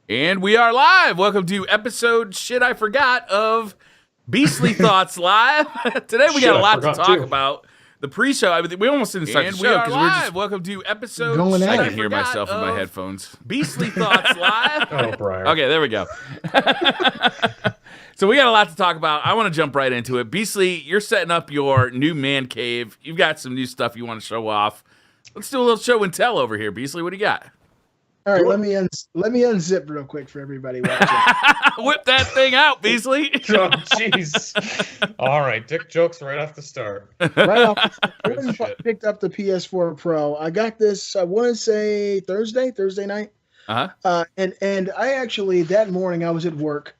And we are live. Welcome to episode shit I forgot of Beastly Thoughts Live. Today we got a lot to talk about. The pre-show, I mean, we almost didn't start the show because we're just... Welcome to episode I can hear myself in my headphones. Beastly Thoughts Live. Oh, Briar. Okay, there we go. So we got a lot to talk about. I want to jump right into it. Beastly, you're setting up your new man cave. You've got some new stuff you want to show off. Let's do a little show and tell over here. Beastly, what do you got? All right, let me unzip real quick for everybody watching. Whip that thing out, Beastly. Oh, jeez. All right, dick jokes right off the start. Right off, I picked up the PS4 Pro. I got this, I want to say Thursday night. And I actually, that morning, I was at work.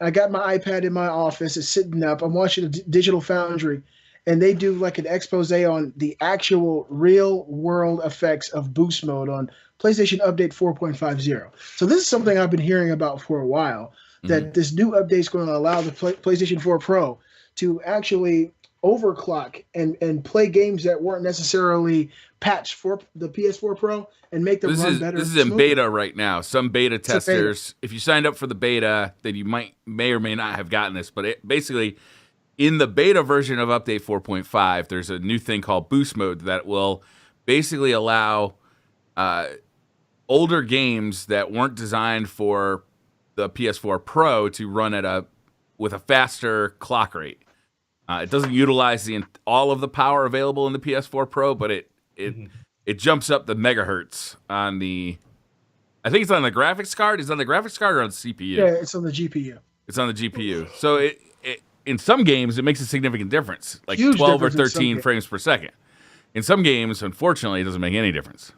I got my iPad in my office. It's sitting up. I'm watching a Digital Foundry, and they do like an expose on the actual real-world effects of boost mode on PlayStation Update 4.50. So this is something I've been hearing about for a while, that this new update is going to allow the PlayStation 4 Pro to actually overclock and play games that weren't necessarily patched for the PS4 Pro and make them run better. This is in beta right now. Some beta testers, if you signed up for the beta, then you may or may not have gotten this. But basically, in the beta version of Update 4.5, there's a new thing called Boost Mode that will basically allow older games that weren't designed for the PS4 Pro to run with a faster clock rate. It doesn't utilize all of the power available in the PS4 Pro, but it jumps up the megahertz on the. I think it's on the graphics card. Is it on the graphics card or on the CPU? Yeah, it's on the GPU. It's on the GPU. So it in some games it makes a significant difference, like Huge 12 or difference 13 frames per second. In some games, unfortunately, it doesn't make any difference.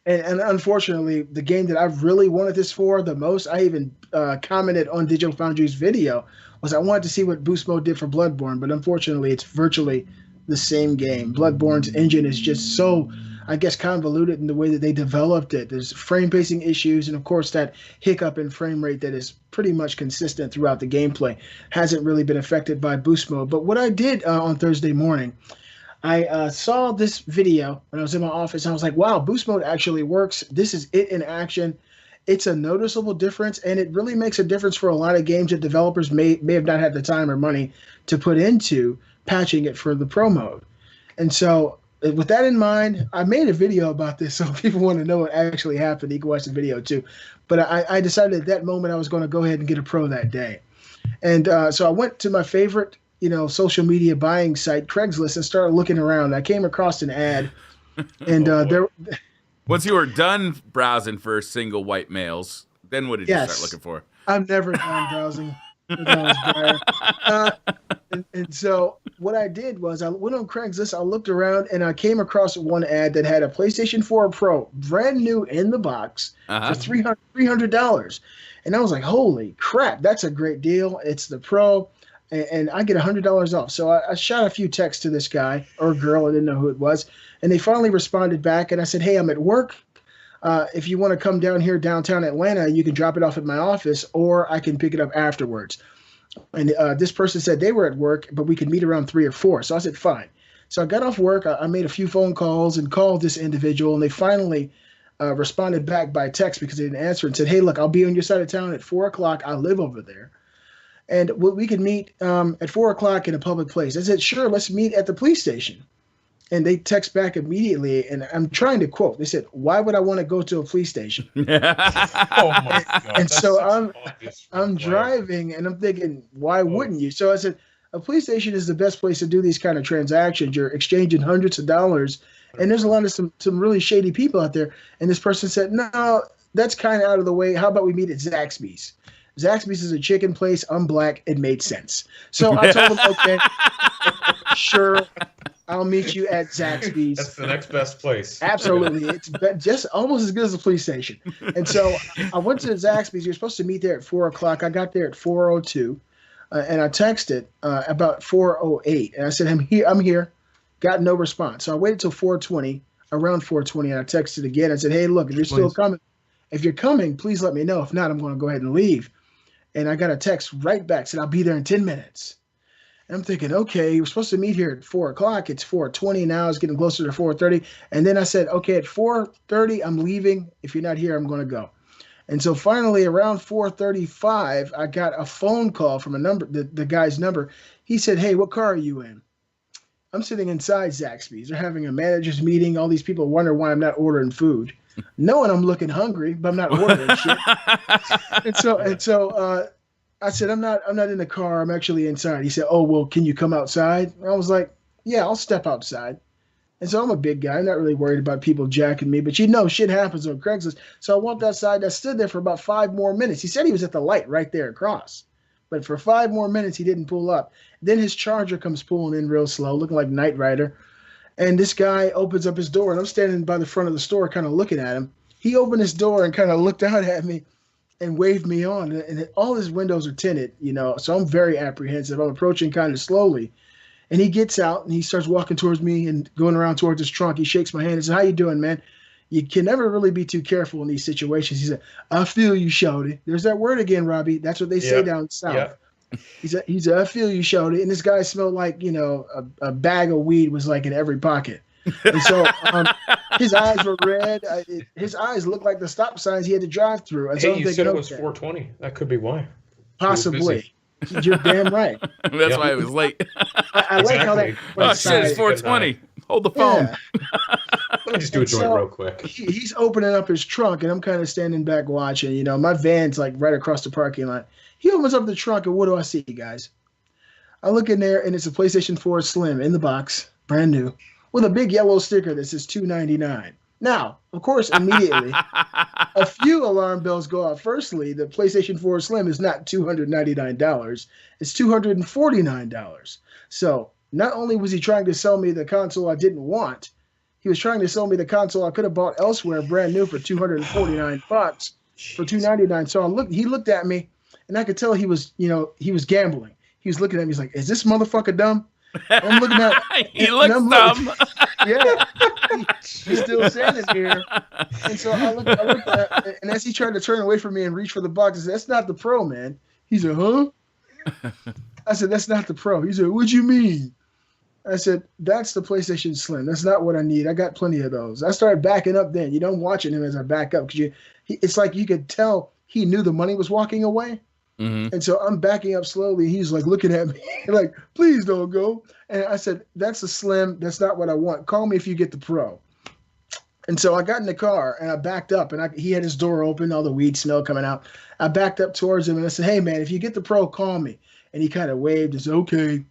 And unfortunately, the game that I really wanted this for the most, I even commented on Digital Foundry's video, was I wanted to see what Boost Mode did for Bloodborne, but unfortunately, it's virtually the same game. Bloodborne's engine is just so, I guess, convoluted in the way that they developed it. There's frame pacing issues, and of course, that hiccup in frame rate that is pretty much consistent throughout the gameplay hasn't really been affected by Boost Mode. But what I did on Thursday morning, I saw this video when I was in my office, and I was like, wow, Boost Mode actually works. This is it in action. It's a noticeable difference, and it really makes a difference for a lot of games that developers may have not had the time or money to put into patching it for the Pro mode. And so with that in mind, I made a video about this, so if people want to know what actually happened, you can watch the video too. But I decided at that moment I was going to go ahead and get a Pro that day. And so I went to my favorite social media buying site, Craigslist, and started looking around. I came across an ad, and there. Once you were done browsing for single white males, then what did you start looking for? I'm never done browsing. And so what I did was I went on Craigslist, I looked around, and I came across one ad that had a PlayStation 4 Pro, brand new in the box, for $300. And I was like, holy crap, that's a great deal. It's the Pro. And I get $100 off. So I shot a few texts to this guy or girl. I didn't know who it was. And they finally responded back. And I said, hey, I'm at work. If you want to come down here downtown Atlanta, you can drop it off at my office, or I can pick it up afterwards. And this person said they were at work, but we could meet around 3 or 4. So I said, fine. So I got off work. I made a few phone calls and called this individual. And they finally responded back by text because they didn't answer and said, hey, look, I'll be on your side of town at 4 o'clock. I live over there. And we could meet at 4 o'clock in a public place. I said, sure, let's meet at the police station. And they text back immediately, and I'm trying to quote. They said, why would I want to go to a police station? Oh, my God. And so I'm driving, and I'm thinking, why wouldn't you? So I said, a police station is the best place to do these kind of transactions. You're exchanging hundreds of dollars, and there's a lot of some really shady people out there. And this person said, no, that's kind of out of the way. How about we meet at Zaxby's? Zaxby's is a chicken place. I'm black. It made sense. So I told him, okay, sure, I'll meet you at Zaxby's. That's the next best place. Absolutely. It's just almost as good as the police station. And so I went to Zaxby's. You're supposed to meet there at 4 o'clock. I got there at 4:02, and I texted about 4:08. And I said, I'm here. Got no response. So I waited till 4:20, around 4:20, and I texted again. I said, hey, look, if you're still coming, if you're coming, please let me know. If not, I'm going to go ahead and leave. And I got a text right back, said, I'll be there in 10 minutes. And I'm thinking, okay, we're supposed to meet here at 4 o'clock. It's 4:20 now. It's getting closer to 4:30. And then I said, okay, at 4:30, I'm leaving. If you're not here, I'm going to go. And so finally, around 4:35, I got a phone call from a number, the guy's number. He said, "Hey, what car are you in?" I'm sitting inside Zaxby's. They're having a managers meeting. All these people wonder why I'm not ordering food, knowing I'm looking hungry, but I'm not ordering shit. And so I said, I'm not in the car. I'm actually inside. He said, "Oh, well, can you come outside?" And I was like, "Yeah, I'll step outside." And so I'm a big guy. I'm not really worried about people jacking me, but shit happens on Craigslist. So I walked outside. I stood there for about 5 more minutes. He said he was at the light right there across. But for 5 more minutes, he didn't pull up. Then his Charger comes pulling in real slow, looking like Knight Rider. And this guy opens up his door, and I'm standing by the front of the store kind of looking at him. He opened his door and kind of looked out at me and waved me on. And all his windows are tinted, so I'm very apprehensive. I'm approaching kind of slowly. And he gets out, and he starts walking towards me and going around towards his trunk. He shakes my hand and says, "How you doing, man? You can never really be too careful in these situations." He said, "I feel you, shouty." There's that word again, Robbie. That's what they say down south. Yep. He said, "I feel you, shouty." And this guy smelled like, a bag of weed was like in every pocket. And so his eyes were red. His eyes looked like the stop signs he had to drive through. Hey, you said it was 4:20. That could be why. Possibly. You're damn right. That's why it was late. I like how that. Oh shit! It's 4:20. Hold the phone. Yeah. Let me just do a joint real quick. He's opening up his trunk, and I'm kind of standing back watching. My van's like right across the parking lot. He opens up the trunk, and what do I see, guys? I look in there, and it's a PlayStation 4 Slim in the box, brand new, with a big yellow sticker that says $299. Now, of course, immediately, a few alarm bells go off. Firstly, the PlayStation 4 Slim is not $299. It's $249. So not only was he trying to sell me the console I didn't want, he was trying to sell me the console I could have bought elsewhere, brand new, for $249 for $299. So he looked at me, and I could tell he was gambling. He was looking at me. He's like, "Is this motherfucker dumb?" And I'm looking at. He looks dumb. Yeah, he's still standing here. And so I looked at it, and as he tried to turn away from me and reach for the box, I said, "That's not the Pro, man." He said, "Huh?" I said, "That's not the Pro." He said, "What you mean?" I said, "That's the PlayStation Slim. That's not what I need. I got plenty of those." I started backing up then. I'm watching him as I back up because it's like you could tell he knew the money was walking away. Mm-hmm. And so I'm backing up slowly. He's like looking at me like, "Please don't go." And I said, "That's a Slim. That's not what I want. Call me if you get the Pro." And so I got in the car and I backed up, and he had his door open, all the weed smell coming out. I backed up towards him and I said, "Hey man, if you get the Pro, call me." And he kind of waved and said, "Okay."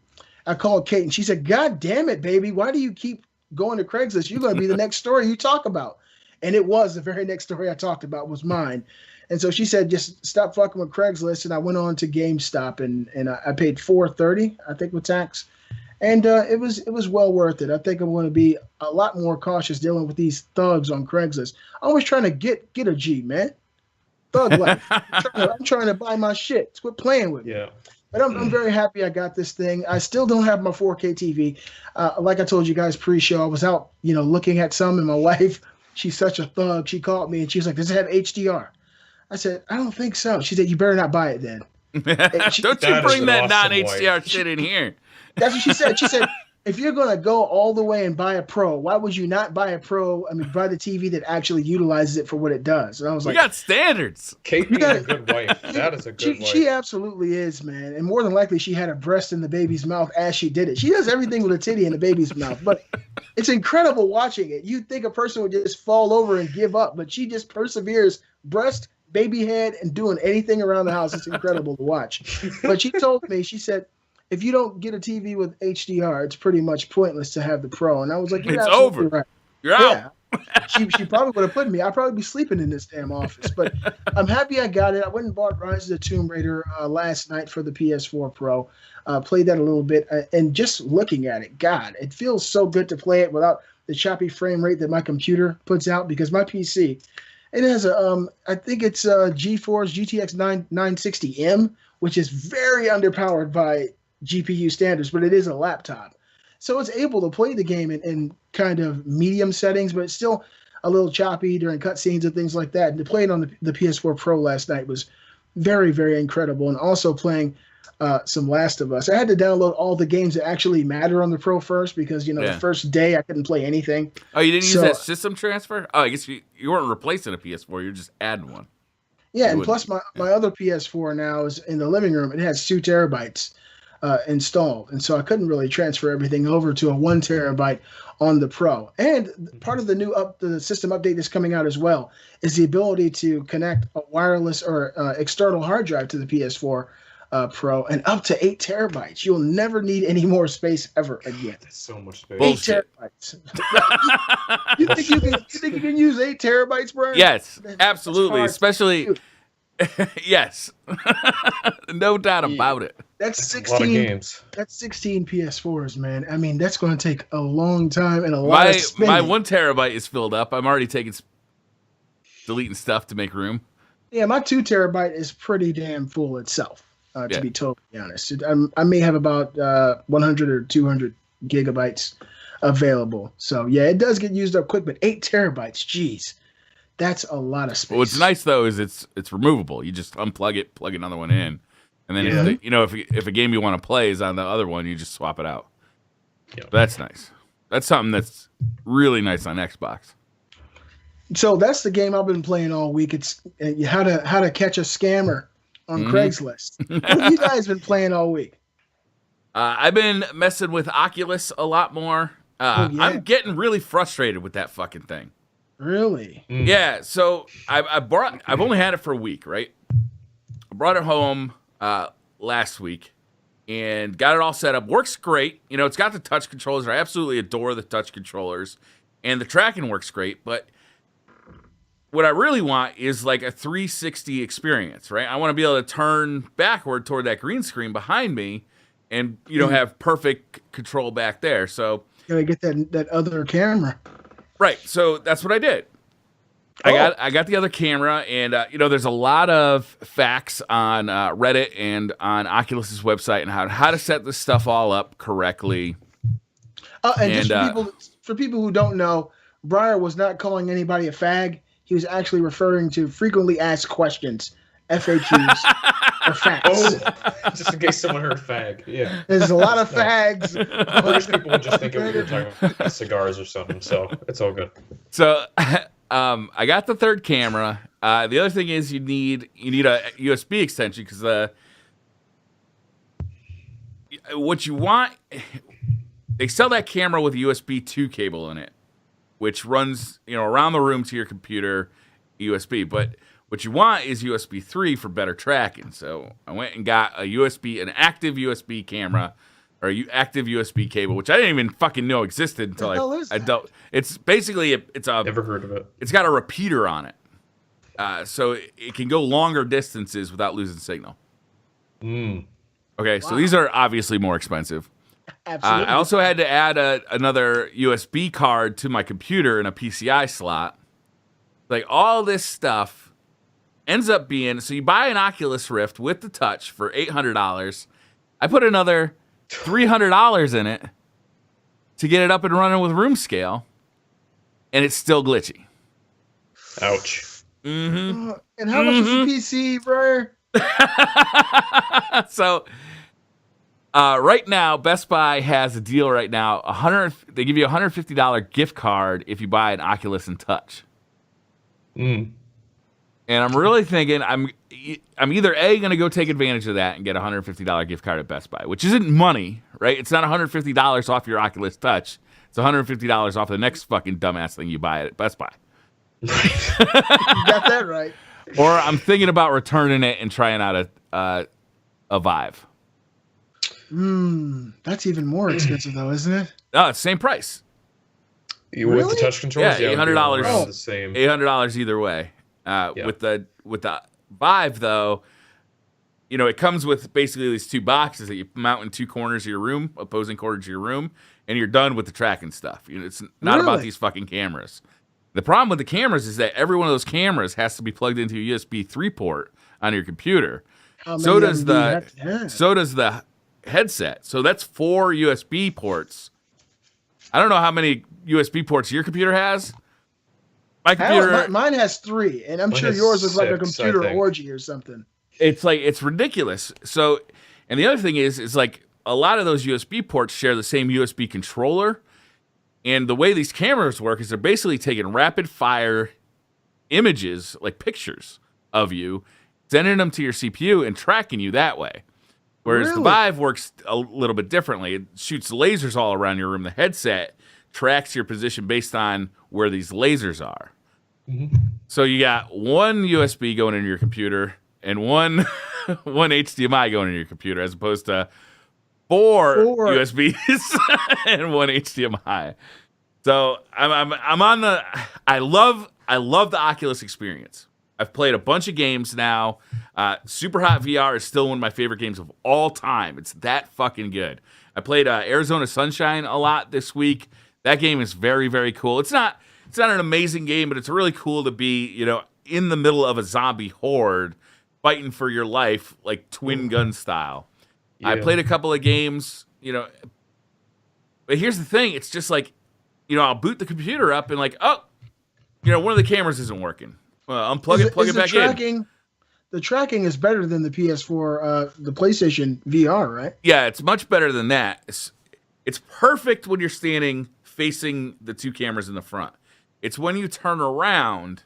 I called Kate and she said, "God damn it, baby. Why do you keep going to Craigslist? You're going to be the next story you talk about." And it was the very next story I talked about was mine. And so she said, "Just stop fucking with Craigslist." And I went on to GameStop and I paid $430, I think, with tax. And it was well worth it. I think I'm going to be a lot more cautious dealing with these thugs on Craigslist. I'm always trying to get a G, man. Thug life. I'm trying to buy my shit. Quit playing with me. Yeah. But I'm very happy I got this thing. I still don't have my 4K TV. Like I told you guys pre-show, I was out, looking at some, and my wife, she's such a thug. She called me and she was like, "Does it have HDR?" I said, "I don't think so." She said, "You better not buy it then." Don't you bring that non-HDR shit in here. That's what she said. She said, "If you're going to go all the way and buy a Pro, why would you not buy a Pro? Buy the TV that actually utilizes it for what it does." And I was like, "We got standards." Kate being a good wife. That is a good wife. She absolutely is, man. And more than likely, she had a breast in the baby's mouth as she did it. She does everything with a titty in the baby's mouth. But it's incredible watching it. You'd think a person would just fall over and give up, but she just perseveres. Breast, baby head, and doing anything around the house. It's incredible to watch. But she told me, she said, "If you don't get a TV with HDR, it's pretty much pointless to have the Pro." And I was like, "You're absolutely over. Right." You're out. She probably would have put me. I'd probably be sleeping in this damn office. But I'm happy I got it. I went and bought Rise of the Tomb Raider last night for the PS4 Pro. Played that a little bit. And just looking at it, God, it feels so good to play it without the choppy frame rate that my computer puts out, because my PC, it has I think it's GeForce GTX 960M, which is very underpowered by GPU standards, but it is a laptop. So it's able to play the game in kind of medium settings, but it's still a little choppy during cutscenes and things like that. And to play it on the PS4 Pro last night was very, very incredible. And also playing some Last of Us. I had to download all the games that actually matter on the Pro first because, the first day I couldn't play anything. Oh, you didn't use that system transfer? Oh, I guess you weren't replacing a PS4. You're just adding one. Yeah, You and wouldn't. plus my other PS4 now is in the living room. It has 2 terabytes installed, and so I couldn't really transfer everything over to a 1 terabyte on the Pro. And part of the the system update that's coming out as well is the ability to connect a wireless or external hard drive to the PS4 Pro, and up to 8 terabytes. You'll never need any more space ever again. That's so much space. Bullshit. 8 terabytes. You think you can use 8 terabytes, Brian? Yes, absolutely. hard. Especially, Dude, yes, no doubt about it. that's A lot of 16. games. That's 16 PS4s, man. I mean, that's going to take a long time and a lot of spinning. My 1 terabyte is filled up. I'm already deleting stuff to make room. Yeah, my 2 terabyte is pretty damn full itself. To Yeah. be totally honest, I may have about 100 or 200 gigabytes available. So yeah, it does get used up quick. But 8 terabytes, geez, that's a lot of space. What's nice though is it's removable. You just unplug it, plug another one in, and then Yeah. if a game you want to play is on the other one, you just swap it out. Yeah. That's nice. That's something that's really nice on Xbox. So that's the game I've been playing all week. It's how to catch a scammer on Craigslist. What have you guys been playing all week? I've been messing with Oculus a lot more. Yeah. I'm getting really frustrated with that fucking thing. Really? Yeah, so I've only had it for a week, right? I brought it home last week and got it all set up. Works great. You know, it's got the touch controllers. I absolutely adore the touch controllers. And the tracking works great, but what I really want is like a 360 experience, right? I want to be able to turn backward toward that green screen behind me and, have perfect control back there. So, Gotta get that other camera. right. So that's what I did. Oh. I got the other camera, and there's a lot of facts on Reddit and on Oculus's website and how to set this stuff all up correctly. And just for people who don't know, Briar was not calling anybody a fag. He was actually referring to frequently asked questions, FAQs, or facts. Oh, just in case someone heard fag. Yeah. There's a lot of fags. British people would just think we were talking about cigars or something, so it's all good. So I got the third camera. The other thing is you need a USB extension because what you want, they sell that camera with a USB 2 cable in it, which runs around the room to your computer USB. But what you want is USB 3 for better tracking. So I went and got an active USB camera or active USB cable, which I didn't even fucking know existed until I dealt. It's basically Never heard of it. It's got a repeater on it, so it can go longer distances without losing signal. Okay, so these are obviously more expensive. Absolutely. I also had to add another USB card to my computer and a PCI slot. Like all this stuff ends up being, so you buy an Oculus Rift with the touch for $800. I put another $300 in it to get it up and running with room scale, and it's still glitchy. Ouch. And how much is the PC, Briar? So right now, Best Buy has a deal right now. They give you a $150 gift card if you buy an Oculus and Touch. And I'm really thinking I'm either going to go take advantage of that and get a $150 gift card at Best Buy, which isn't money, right? It's not $150 off your Oculus Touch. It's $150 off the next fucking dumbass thing you buy at Best Buy. You got that right. Or I'm thinking about returning it and trying out a Vive. That's even more expensive though, isn't it? No, it's the same price. With the touch controls, Yeah, $800. around the same. $800 either way. With the Vive though, it comes with basically these two boxes that you mount in two corners of your room, opposing corners of your room, and you're done with the tracking stuff. It's not about these fucking cameras. The problem with the cameras is that every one of those cameras has to be plugged into a USB 3 port on your computer. So does the headset. So that's 4 USB ports. I don't know how many USB ports your computer has. My computer, mine has 3, and I'm sure yours is like a computer orgy or something. It's ridiculous. So, and the other thing is like a lot of those USB ports share the same USB controller. And the way these cameras work is they're basically taking rapid fire images, like pictures of you, sending them to your CPU and tracking you that way. Whereas the Vive works a little bit differently. It shoots lasers all around your room. The headset tracks your position based on where these lasers are. Mm-hmm. So you got one USB going into your computer and one HDMI going into your computer, as opposed to four USBs and one HDMI. So I'm on the. I love the Oculus experience. I've played a bunch of games now. Super Hot VR is still one of my favorite games of all time. It's that fucking good. I played Arizona Sunshine a lot this week. That game is very, very cool. It's not an amazing game, but it's really cool to be, in the middle of a zombie horde fighting for your life, like twin gun style. Yeah. I played a couple of games, but here's the thing. It's just like, I'll boot the computer up and like, one of the cameras isn't working. Unplug it, plug it back in. The tracking is better than the PS4, the PlayStation VR, right? Yeah, it's much better than that. It's perfect when you're standing facing the two cameras in the front. It's when you turn around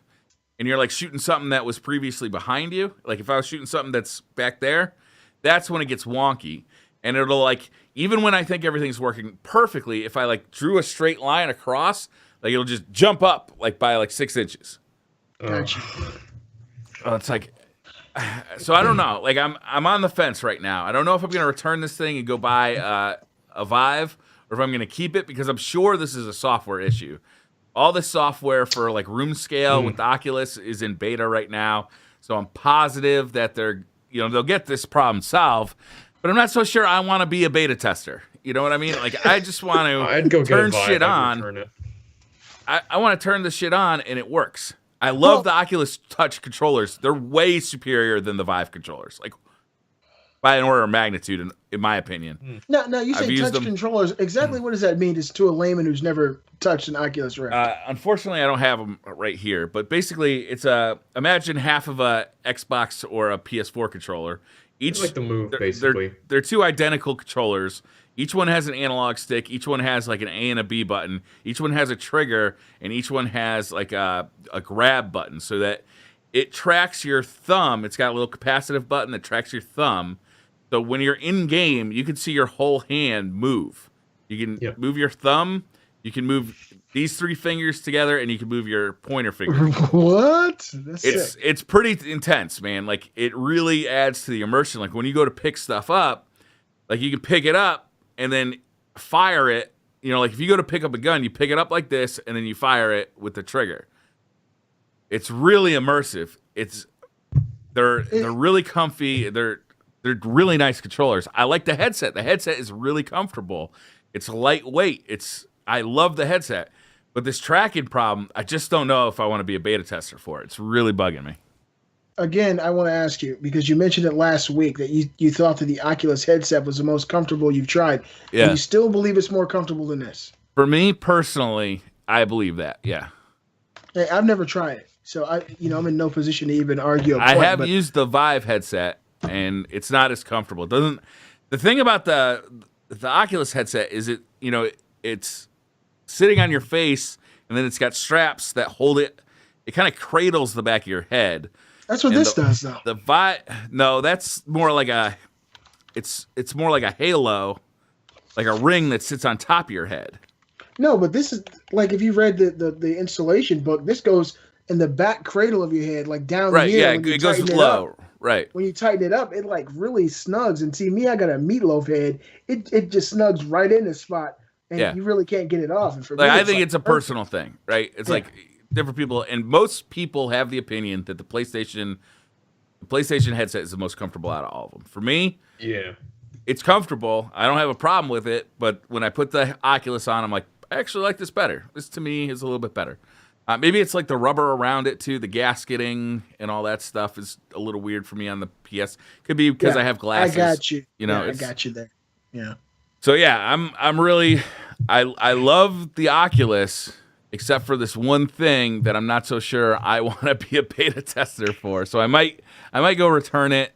and you're like shooting something that was previously behind you. Like if I was shooting something that's back there, that's when it gets wonky. And it'll like, even when I think everything's working perfectly, if I like drew a straight line across, like it'll just jump up like by like 6 inches. Gotcha. It's like, so I don't know. Like I'm on the fence right now. I don't know if I'm going to return this thing and go buy a Vive, or if I'm going to keep it, because I'm sure this is a software issue. All the software for like room scale with the Oculus is in beta right now. So I'm positive that they'll get this problem solved, but I'm not so sure I want to be a beta tester. You know what I mean? Like I just want to I'd go turn get a Vive, shit on. I want to turn the shit on and it works. I love the Oculus Touch controllers. They're way superior than the Vive controllers, like by an order of magnitude, in my opinion. No, you say touch controllers. Exactly what does that mean to a layman who's never touched an Oculus Rift? Unfortunately, I don't have them right here, but basically, it's imagine half of a Xbox or a PS4 controller. It's like the Move, basically. They're two identical controllers. Each one has an analog stick. Each one has like an A and a B button. Each one has a trigger, and each one has like a grab button, so that it tracks your thumb. It's got a little capacitive button that tracks your thumb. So when you're in game, you can see your whole hand move. You can move your thumb. You can move these 3 fingers together, and you can move your pointer finger. What? It's pretty intense, man. Like it really adds to the immersion. Like when you go to pick stuff up, like you can pick it up and then fire it. Like if you go to pick up a gun, you pick it up like this, and then you fire it with the trigger. It's really immersive. They're really comfy. They're really nice controllers. I like the headset. The headset is really comfortable. It's lightweight. I love the headset. But this tracking problem, I just don't know if I want to be a beta tester for it. It's really bugging me. Again, I want to ask you, because you mentioned it last week that you thought that the Oculus headset was the most comfortable you've tried. Yeah. And you still believe it's more comfortable than this? For me personally, I believe that. Yeah. Hey, I've never tried it, so I'm in no position to even argue. I have used the Vive headset, and it's not as comfortable. The thing about the Oculus headset is it's sitting on your face, and then it's got straps that hold it. It kind of cradles the back of your head. That's what this does, though. The Vive, no, that's more like it's more like a halo, like a ring that sits on top of your head. No, but this is like if you read the installation book, this goes in the back cradle of your head, like down right, here. Right, yeah, it goes low. Right. When you tighten it up, it like really snugs. And see, me, I got a meatloaf head. It just snugs right in the spot, and you really can't get it off. And for me, I think it's a personal thing, right? It's like different people, and most people have the opinion that the PlayStation headset is the most comfortable out of all of them. For me, it's comfortable. I don't have a problem with it, but when I put the Oculus on, I'm like, I actually like this better. This to me is a little bit better. Maybe it's like the rubber around it too, the gasketing and all that stuff is a little weird for me on the PS. Could be because I have glasses. I got you. I got you there. Yeah. So I'm really I love the Oculus, except for this one thing that I'm not so sure I want to be a beta tester for. So I might go return it,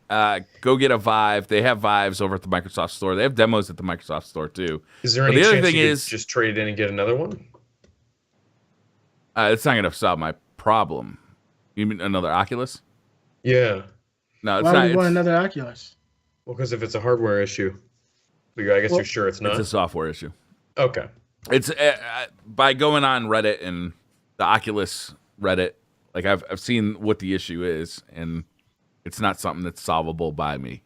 go get a Vive. They have Vives over at the Microsoft Store. They have demos at the Microsoft Store too. Is there any chance you could just trade it in and get another one? It's not going to solve my problem. You mean another Oculus? Yeah. No, it's Why not. would we want It's, another Oculus? Well, because if it's a hardware issue, I guess Well, you're sure it's not. it's a software issue. Okay. It's by going on Reddit and the Oculus Reddit. Like I've seen what the issue is, and it's not something that's solvable by me.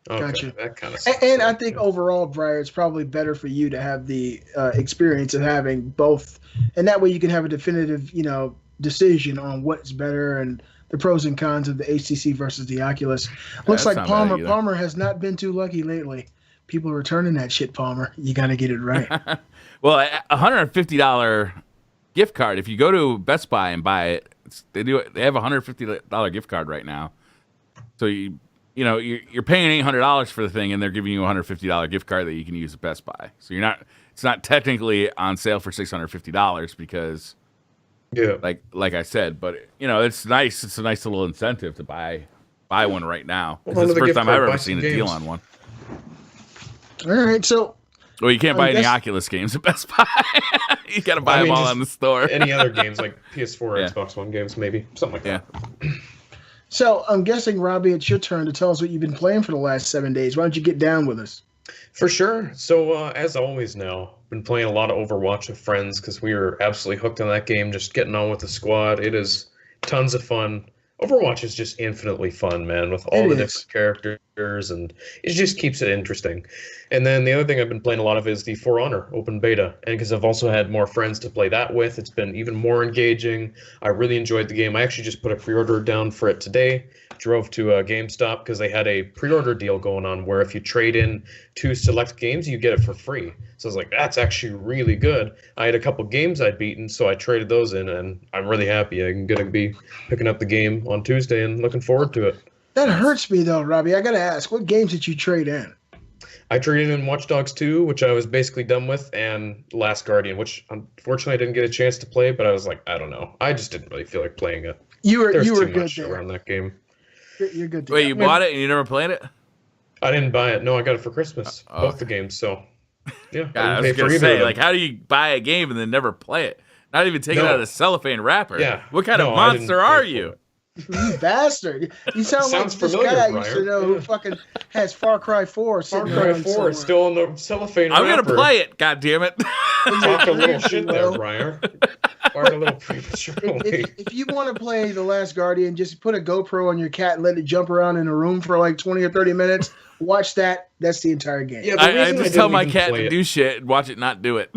Okay. Gotcha. That kind of. And I think overall, Briar, it's probably better for you to have the experience of having both, and that way you can have a definitive, decision on what's better and the pros and cons of the HTC versus the Oculus. Looks like That's not bad either. Palmer has not been too lucky lately. People are returning that shit, Palmer. You got to get it right. Well, a $150 gift card. If you go to Best Buy and buy it, they have a $150 gift card right now. So you're paying $800 for the thing, and they're giving you a $150 gift card that you can use at Best Buy. So it's not technically on sale for $650 because, like I said, but it's nice. It's a nice little incentive to buy one right now. Well, It's the first time I've ever buy seen some a deal games. on one. All right, so Well, you can't buy any guess- Oculus games at Best Buy. You got to buy them all just on the store. Any other games like PS4, Yeah. Xbox One games, maybe something like Yeah. that. So I'm guessing, Robbie, it's your turn to tell us what you've been playing for the last 7 days. Why don't you get down with us? For sure. So as always now, been playing a lot of Overwatch with friends because we are absolutely hooked on that game. Just getting on with the squad. It is tons of fun. Overwatch is just infinitely fun, man, with all It the is. different characters, and it just keeps it interesting. And then the other thing I've been playing a lot of is the For Honor open beta, and because I've also had more friends to play that with, it's been even more engaging. I really enjoyed the game. I actually just put a pre-order down for it today. Drove to GameStop because they had a pre-order deal going on where if you trade in 2 select games, you get it for free. So I was like, that's actually really good. I had a couple games I'd beaten, so I traded those in, and I'm really happy. I'm going to be picking up the game on Tuesday and looking forward to it. That hurts me, though, Robbie. I got to ask, what games did you trade in? I traded in Watch Dogs 2, which I was basically done with, and Last Guardian, which unfortunately I didn't get a chance to play, but I was like, I don't know. I just didn't really feel like playing it. You were There's you were too good much there. around that game. You're good. Wait, you bought it and you never played it? I didn't buy it. No, I got it for Christmas. Oh, Both the games, so yeah. God, I was didn't pay for gonna either say, of them. like, how do you buy a game and then never play it? Not even take it No. out of the cellophane wrapper. Yeah. What kind No, of I didn't monster pay are for you? it. You bastard. You sound Sounds like this familiar, guy I used to Briar. know who Yeah. fucking has Far Cry 4 Far sitting Cry around 4 somewhere. is still on the cellophane I'm wrapper. gonna play it. God damn it! Talk a little shit there, Well. Briar. Fired a little prematurely. If you want to play The Last Guardian, just put a GoPro on your cat and let it jump around in a room for like 20 or 30 minutes. Watch that. That's the entire game. Yeah, the I reason just tell didn't my even cat play to it- do shit and watch it not do it.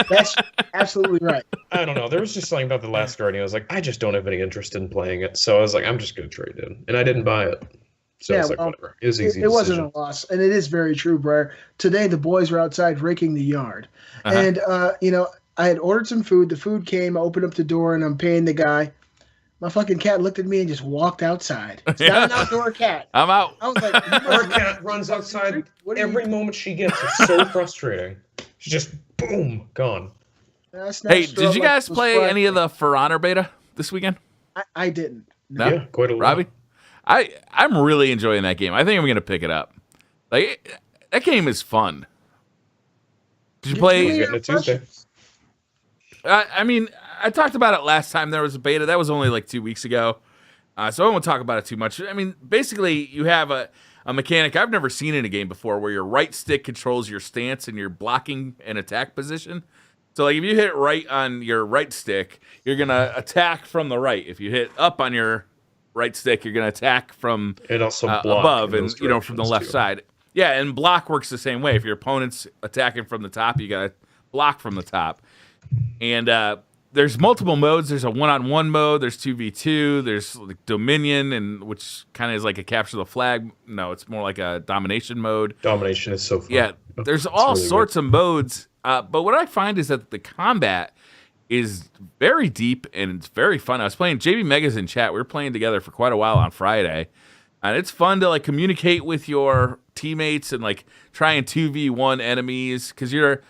That's absolutely right. I don't know. There was just something about The Last Guardian. I was like, I just don't have any interest in playing it. So I was like, I'm just going to trade in. And I didn't buy it. So Yeah, it's like, well, whatever. It was It, easy. it wasn't decision. a loss, and it is very true, Briar. Today, the boys were outside raking the yard, Uh-huh. and I had ordered some food. The food came. I opened up the door, and I'm paying the guy. My fucking cat looked at me and just walked outside. It's not an outdoor cat. I'm out. I was like, you Our must- cat runs outside What are you- every moment she gets. It's so frustrating. She's just, boom, gone. I snatched Hey, her did up you like guys it was play Friday. any of the For Honor beta this weekend? I didn't. No? Yeah, quite a lot. Robbie? I'm really enjoying that game. I think I'm gonna pick it up. Like that game is fun. Did you Give me play? your Getting it Tuesday. impressions. I mean, I talked about it last time there was a beta. That was only like 2 weeks ago. So I won't talk about it too much. I mean, basically, you have a mechanic I've never seen in a game before where your right stick controls your stance and your blocking and attack position. So, like, if you hit right on your right stick, you're going to attack from the right. If you hit up on your right stick, you're going to attack from It also block above in and, those from the directions, left too. side. Yeah, and block works the same way. If your opponent's attacking from the top, you got to block from the top. And there's multiple modes. There's a one-on-one mode. There's 2v2. There's like Dominion, and which kind of is like a capture the flag. No, it's more like a domination mode. Domination is so fun. Yeah, there's all really sorts of modes. But what I find is that the combat is very deep and it's very fun. I was playing JB Megas in chat. We were playing together for quite a while on Friday. And it's fun to like communicate with your teammates and like try and 2v1 enemies because you're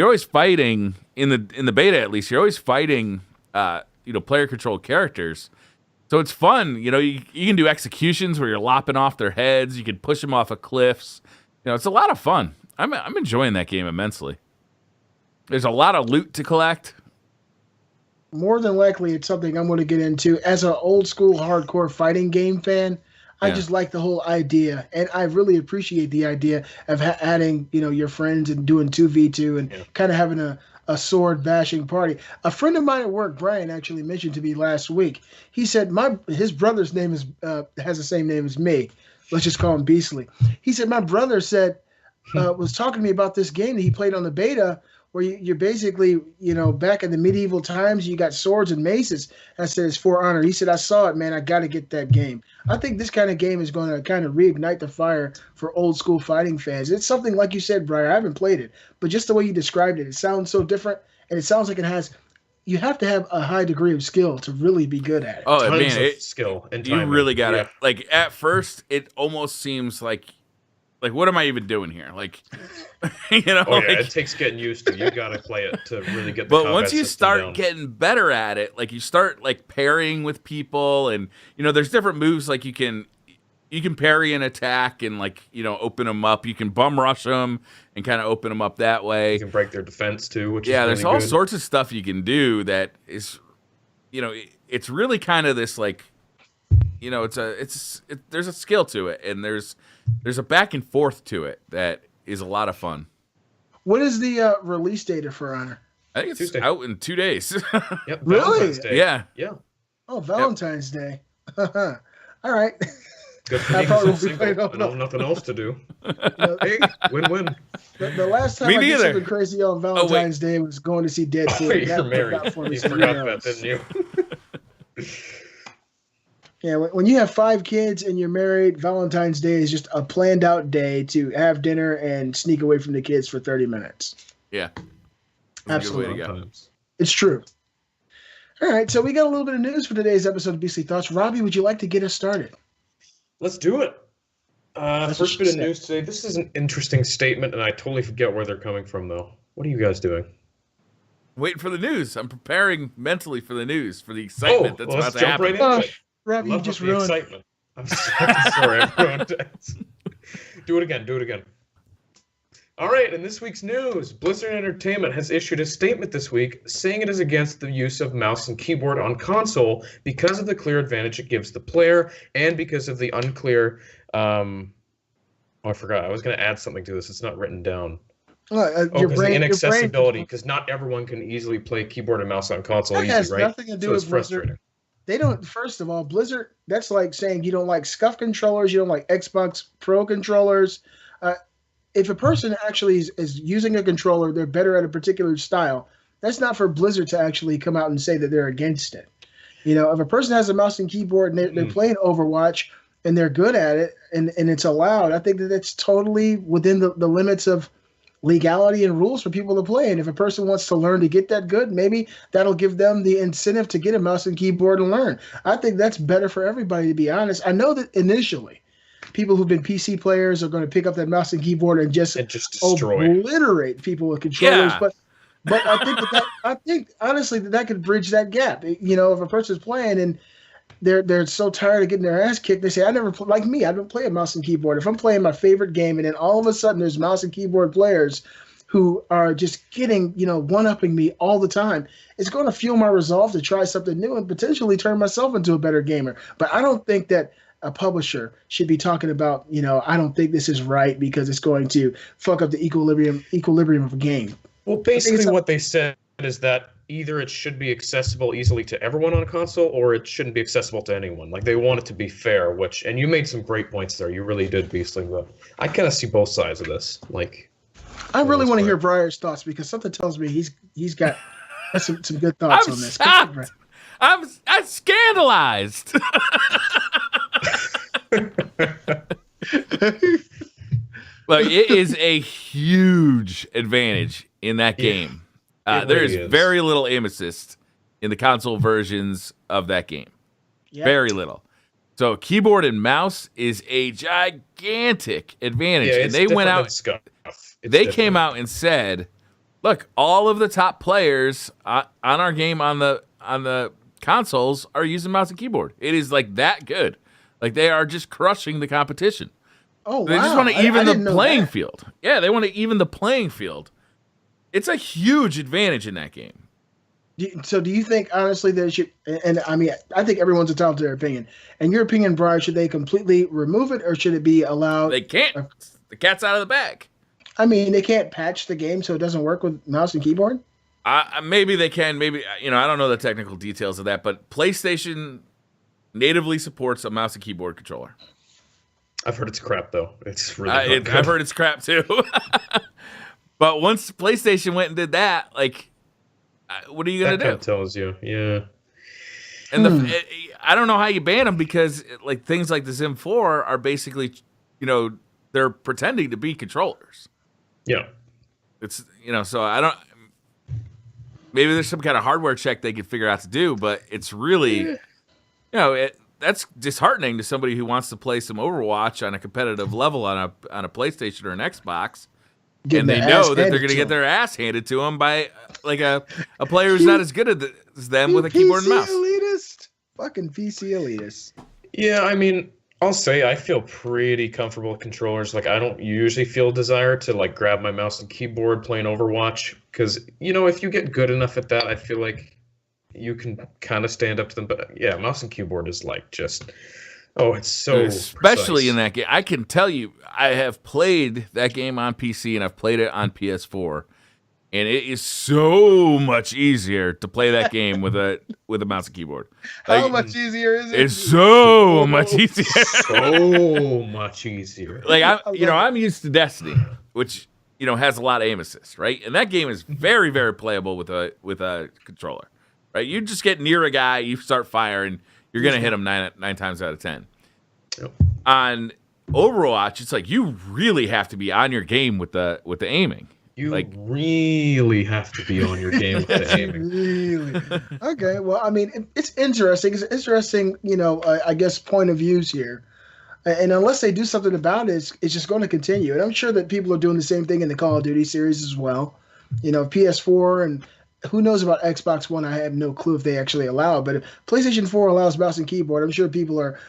always fighting in the beta, at least you're always fighting player controlled characters. So it's fun. You can do executions where you're lopping off their heads. You can push them off of cliffs. It's a lot of fun. I'm enjoying that game immensely. There's a lot of loot to collect. more than likely it's something I'm going to get into. As an old school hardcore fighting game fan, I just like the whole idea, and I really appreciate the idea of adding, your friends and doing 2v2 and kind of having a sword bashing party. A friend of mine at work, Brian, actually mentioned to me last week. He said his brother's name has the same name as me. Let's just call him Beastly. He said my brother was talking to me about this game that he played on the beta, where you're basically, back in the medieval times, you got swords and maces. I said, it's For Honor. He said, I saw it, man. I got to get that game. I think this kind of game is going to kind of reignite the fire for old school fighting fans. It's something, like you said, Briar, I haven't played it, but just the way you described it, it sounds so different, and it sounds like you have to have a high degree of skill to really be good at it. Oh, man, skill and timing. You really got to, like, at first, it almost seems like, what am I even doing here? Like, it takes getting used to. You got to play it to really get the But once you start getting better at it, like, you start, like, pairing with people, and, there's different moves, like, you can parry an attack and, like, open them up. You can bum rush them and kind of open them up that way. You can break their defense, too, which is really there's all sorts of stuff you can do that is, it's really kind of this, like, there's a skill to it, and there's a back and forth to it that is a lot of fun. What is the release date of For Honor? I think it's Tuesday. Out in 2 days. Yep, really? Day. Yeah. Oh, Valentine's Day. All right. Good for me. I don't have nothing else to do. Hey, win-win. The last time I did something crazy on Valentine's Day was going to see Deadpool. Oh, you're married. You forgot that, didn't you? Yeah, when you have 5 kids and you're married, Valentine's Day is just a planned out day to have dinner and sneak away from the kids for 30 minutes. Yeah. Absolutely. It's true. All right, so we got a little bit of news for today's episode of Beastly Thoughts. Robbie, would you like to get us started? Let's do it. First bit of news today. This is an interesting statement, and I totally forget where they're coming from, though. What are you guys doing? Waiting for the news. I'm preparing mentally for the news, for the excitement that's about to happen. Right into it. Robbie, you just ruined excitement. I'm sorry, I ruined it. Do it again. All right, in this week's news, Blizzard Entertainment has issued a statement this week saying it is against the use of mouse and keyboard on console because of the clear advantage it gives the player and because of the unclear... I forgot. I was going to add something to this. It's not written down. The inaccessibility, because not everyone can easily play keyboard and mouse on console easy, right? That has nothing to do with Blizzard. They don't, first of all, Blizzard, that's like saying you don't like SCUF controllers, you don't like Xbox Pro controllers. If a person actually is using a controller, they're better at a particular style. That's not for Blizzard to actually come out and say that they're against it. If a person has a mouse and keyboard and they're playing Overwatch and they're good at it and it's allowed, I think that that's totally within the limits of legality and rules for people to play. And if a person wants to learn to get that good, maybe that'll give them the incentive to get a mouse and keyboard and learn. I think that's better for everybody, to be honest. I know that initially people who've been PC players are going to pick up that mouse and keyboard and just obliterate people with controllers. Yeah. But I think honestly that could bridge that gap. If a person's playing and they're so tired of getting their ass kicked, they say, I don't play a mouse and keyboard. If I'm playing my favorite game and then all of a sudden there's mouse and keyboard players who are just getting, one-upping me all the time, it's going to fuel my resolve to try something new and potentially turn myself into a better gamer. But I don't think that a publisher should be talking about, I don't think this is right because it's going to fuck up the equilibrium of a game. Well, basically what they said is that either it should be accessible easily to everyone on a console, or it shouldn't be accessible to anyone. Like, they want it to be fair, and you made some great points there. You really did, Beastly, but I kind of see both sides of this. Like, I really want to hear Briar's thoughts, because something tells me he's got some good thoughts on this. I'm scandalized. Well, it is a huge advantage in that game. There is very little aim assist in the console versions of that game. Yep. Very little. So keyboard and mouse is a gigantic advantage. Yeah, and they went out. They came out and said, "Look, all of the top players on our game on the consoles are using mouse and keyboard. It is like that good. Like, they are just crushing the competition. Oh, they just want to even the playing field. Yeah, they want to even the playing field. It's a huge advantage in that game. So do you think honestly that it should? And I mean, I think everyone's entitled to their opinion. In your opinion, Brian, should they completely remove it, or should it be allowed? They can't. The cat's out of the bag. I mean, they can't patch the game so it doesn't work with mouse and keyboard. Maybe they can. Maybe I don't know the technical details of that, but PlayStation natively supports a mouse and keyboard controller. I've heard it's crap though. It's really. I've heard it's crap too. But once PlayStation went and did that, like, what are you gonna do? That tells you, yeah. And I don't know how you ban them because like things like the Zim 4 are basically, they're pretending to be controllers. Yeah. It's so I don't. Maybe there's some kind of hardware check they could figure out to do, but it's really, that's disheartening to somebody who wants to play some Overwatch on a competitive level on a PlayStation or an Xbox, and they know that they're going to get their ass handed to them by like a player who's not as good as them with a keyboard and mouse. Elitist. Fucking PC elitist. Yeah, I mean, I'll say I feel pretty comfortable with controllers. Like, I don't usually feel a desire to like grab my mouse and keyboard playing Overwatch because if you get good enough at that, I feel like you can kind of stand up to them. But yeah, mouse and keyboard is like just it's so especially precise. in that game. I can tell you, I have played that game on PC and I've played it on PS4, and it is so much easier to play that game with a mouse and keyboard. How much easier is it? It's so much easier. So much easier. Like I'm used to Destiny, which has a lot of aim assist, right? And that game is very, very playable with a controller, right? You just get near a guy, you start firing, you're gonna hit him nine times out of 10. Yep. On Overwatch, it's like you really have to be on your game with the aiming. You really have to be on your game with the aiming. Really? Okay. Well, I mean, it's interesting. It's interesting, I guess, point of views here. And unless they do something about it, it's just going to continue. And I'm sure that people are doing the same thing in the Call of Duty series as well. PS4 and who knows about Xbox One? I have no clue if they actually allow it. But if PlayStation 4 allows mouse and keyboard, I'm sure people are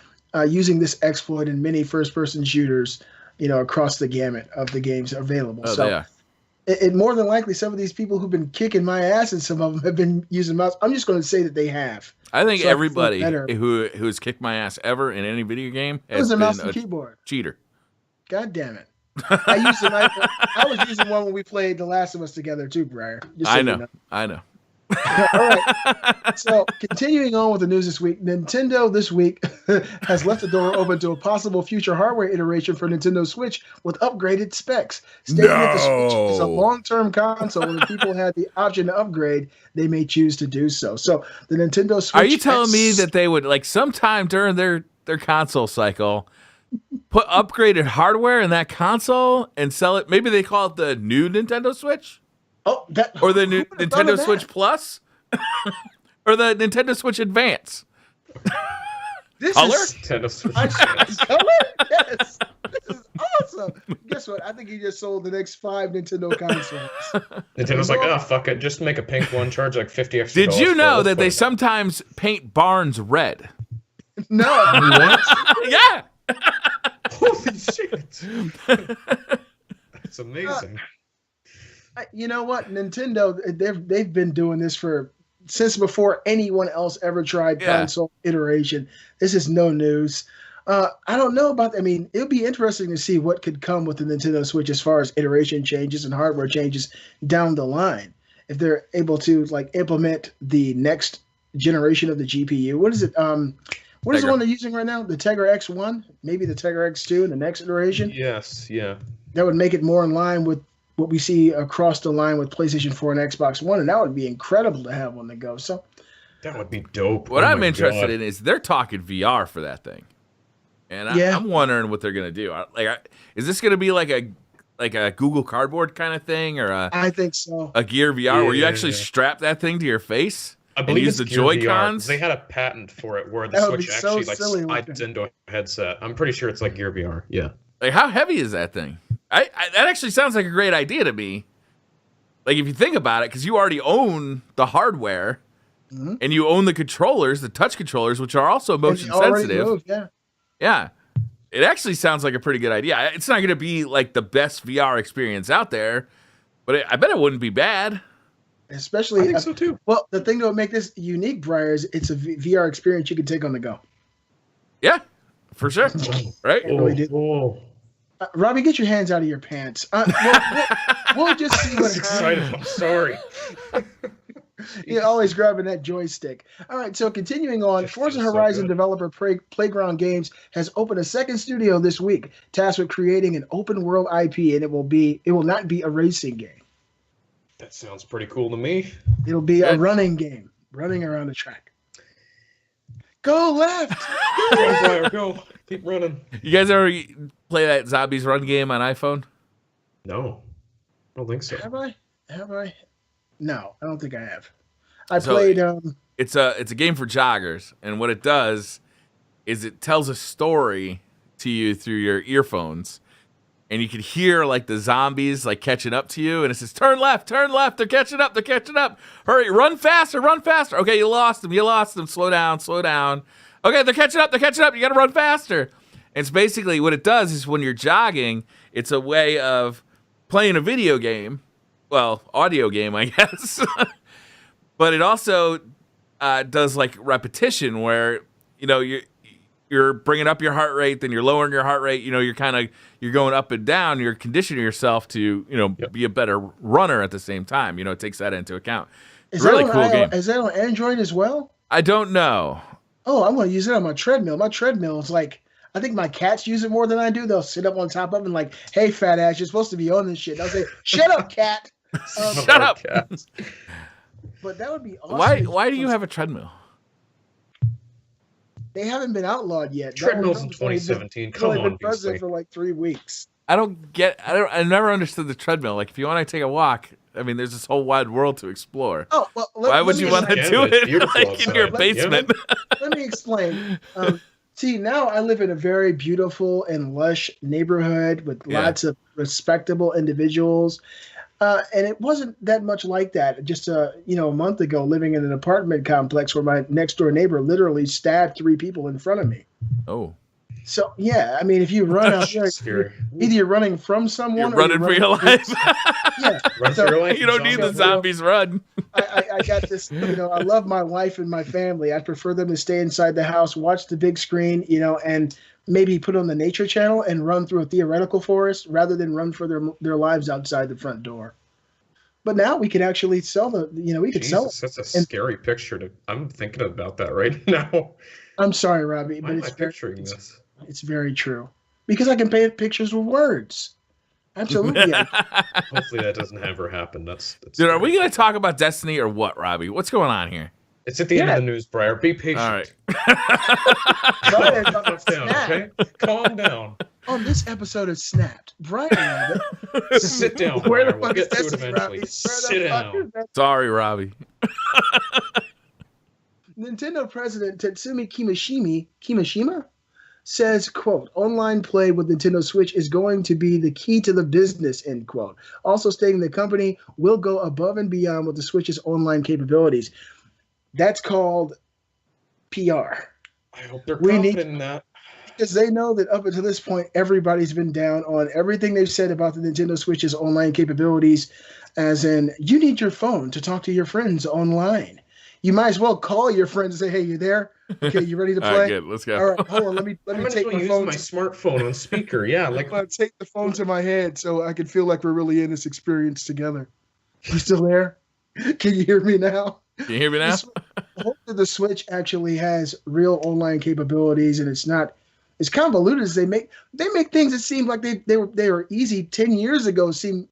using this exploit in many first-person shooters, across the gamut of the games available. Oh, so they are. It more than likely, some of these people who've been kicking my ass and some of them have been using mouse. I'm just going to say that they have. I think everybody who has kicked my ass ever in any video game has been mouse and keyboard cheater. God damn it! I was using one when we played The Last of Us together too, Briar. I know. All right. So continuing on with the news this week, Nintendo this week has left the door open to a possible future hardware iteration for Nintendo Switch with upgraded specs, stating that the Switch is a long-term console and if people had the option to upgrade, they may choose to do so. So the Nintendo Switch. Are you telling me that they would like sometime during their console cycle put upgraded hardware in that console and sell it? Maybe they call it the new Nintendo Switch. Oh, or the new Nintendo Switch Plus, or the Nintendo Switch Advance. This Color? Is Nintendo Switch. Color? Yes. This is awesome. Guess what? I think he just sold the next 5 Nintendo consoles. Nintendo's like, oh, fuck it. Just make a pink one, charge like $50 extra. Did you know that they sometimes paint barns red? No. What? Yeah. Holy shit. That's amazing. You know what? Nintendo, they've been doing this since before anyone else ever tried console iteration. This is no news. I don't know about. I mean, it'll be interesting to see what could come with the Nintendo Switch as far as iteration changes and hardware changes down the line. If they're able to like implement the next generation of the GPU, what is it? What is the one they're using right now? The Tegra X1, maybe the Tegra X2 in the next iteration. Yes, yeah. That would make it more in line with what we see across the line with PlayStation 4 and Xbox One, and that would be incredible to have on the go. So that would be dope. What I'm interested in is they're talking VR for that thing, and I'm wondering what they're gonna do. Is this gonna be like a Google Cardboard kind of thing, or I think so, a Gear VR where you actually strap that thing to your face? I believe use the Joy-Cons. They had a patent for it where the Switch actually slides into a headset. I'm pretty sure it's like Gear VR. Yeah. Like, how heavy is that thing? That actually sounds like a great idea to me. Like, if you think about it, because you already own the hardware, and you own the controllers, the touch controllers, which are also motion sensitive. Yeah. It actually sounds like a pretty good idea. It's not going to be like the best VR experience out there, but I bet it wouldn't be bad. Especially, I think so too. Well, the thing that would make this unique, Briar, is it's a VR experience you can take on the go. Yeah, for sure. Right? It really did. Robbie, get your hands out of your pants. We'll just see what happens. I'm sorry. You're always grabbing that joystick. All right, so continuing on, Forza Horizon developer Playground Games has opened a second studio this week, tasked with creating an open world IP, and it will not be a racing game. That sounds pretty cool to me. It'll be a running game, running around the track. Go left! Go, Briar, go. Keep running. You guys ever play that Zombies Run game on iPhone? No, I don't think so. Have I? No, I don't think I have. I played. It's a game for joggers, and what it does is it tells a story to you through your earphones, and you can hear like the zombies like catching up to you, and it says turn left, they're catching up, hurry, run faster. Okay, you lost them, slow down. Okay, they're catching up, you gotta run faster. And it's basically what it does is when you're jogging, it's a way of playing a video game. Well, audio game, I guess. But it also does like repetition where, you're bringing up your heart rate, then you're lowering your heart rate. You're going up and down. You're conditioning yourself to, be a better runner at the same time. It takes that into account. Is really that cool game. Is that on Android as well? I don't know. Oh, I'm going to use it on my treadmill. My treadmill is like, I think my cats use it more than I do. They'll sit up on top of it and like, hey, fat ass, you're supposed to be on this shit. I'll say, shut up, cat. Shut up. But that would be awesome. Why do you have a treadmill? They haven't been outlawed yet. Treadmills in 2017. Come on, been for like 3 weeks. I never understood the treadmill. Like, if you want to take a walk, I mean, there's this whole wide world to explore. Oh, well, why would you want to do it like in your basement? Let me explain. See, now I live in a very beautiful and lush neighborhood with lots of respectable individuals. And it wasn't that much like that just a month ago, living in an apartment complex where my next door neighbor literally stabbed 3 people in front of me. Oh. So, yeah, I mean, if you run out there, either you're running from someone or running for your life. Run for your life. You don't need the zombies run. I got this, I love my wife and my family. I prefer them to stay inside the house, watch the big screen, and maybe put on the nature channel and run through a theoretical forest rather than run for their lives outside the front door. But now we could actually sell we could sell it. That's a scary picture. I'm thinking about that right now. I'm sorry, Robbie, but it's picturing this. It's very true. Because I can paint pictures with words. Absolutely. Hopefully that doesn't ever happen. That's Dude, are we going to talk about Destiny or what, Robbie? What's going on here? It's at the end of the news, Briar. Be patient. All right. Calm down, okay? Calm down. On this episode of Snapped, Briar sit down. Where the Briar. fuck We'll is get to it Destiny, eventually. Robbie? Sit down. Sorry, Robbie. Nintendo president Tatsumi Kimishima says, quote, online play with Nintendo Switch is going to be the key to the business, end quote. Also stating the company will go above and beyond with the Switch's online capabilities. That's called PR. I hope they're confident in that. Because they know that up until this point, everybody's been down on everything they've said about the Nintendo Switch's online capabilities, as in, you need your phone to talk to your friends online. You might as well call your friends and say, hey, you there? Okay, you ready to play? All right, good. Let's go. All right, hold on. Let me take my phone. My smartphone on speaker. Yeah, like I'll take the phone to my head so I can feel like we're really in this experience together. You still there? Can you hear me now? Can you hear me now? Hopefully the Switch actually has real online capabilities, and it's not as convoluted as they make things that seem like they were easy 10 years ago seem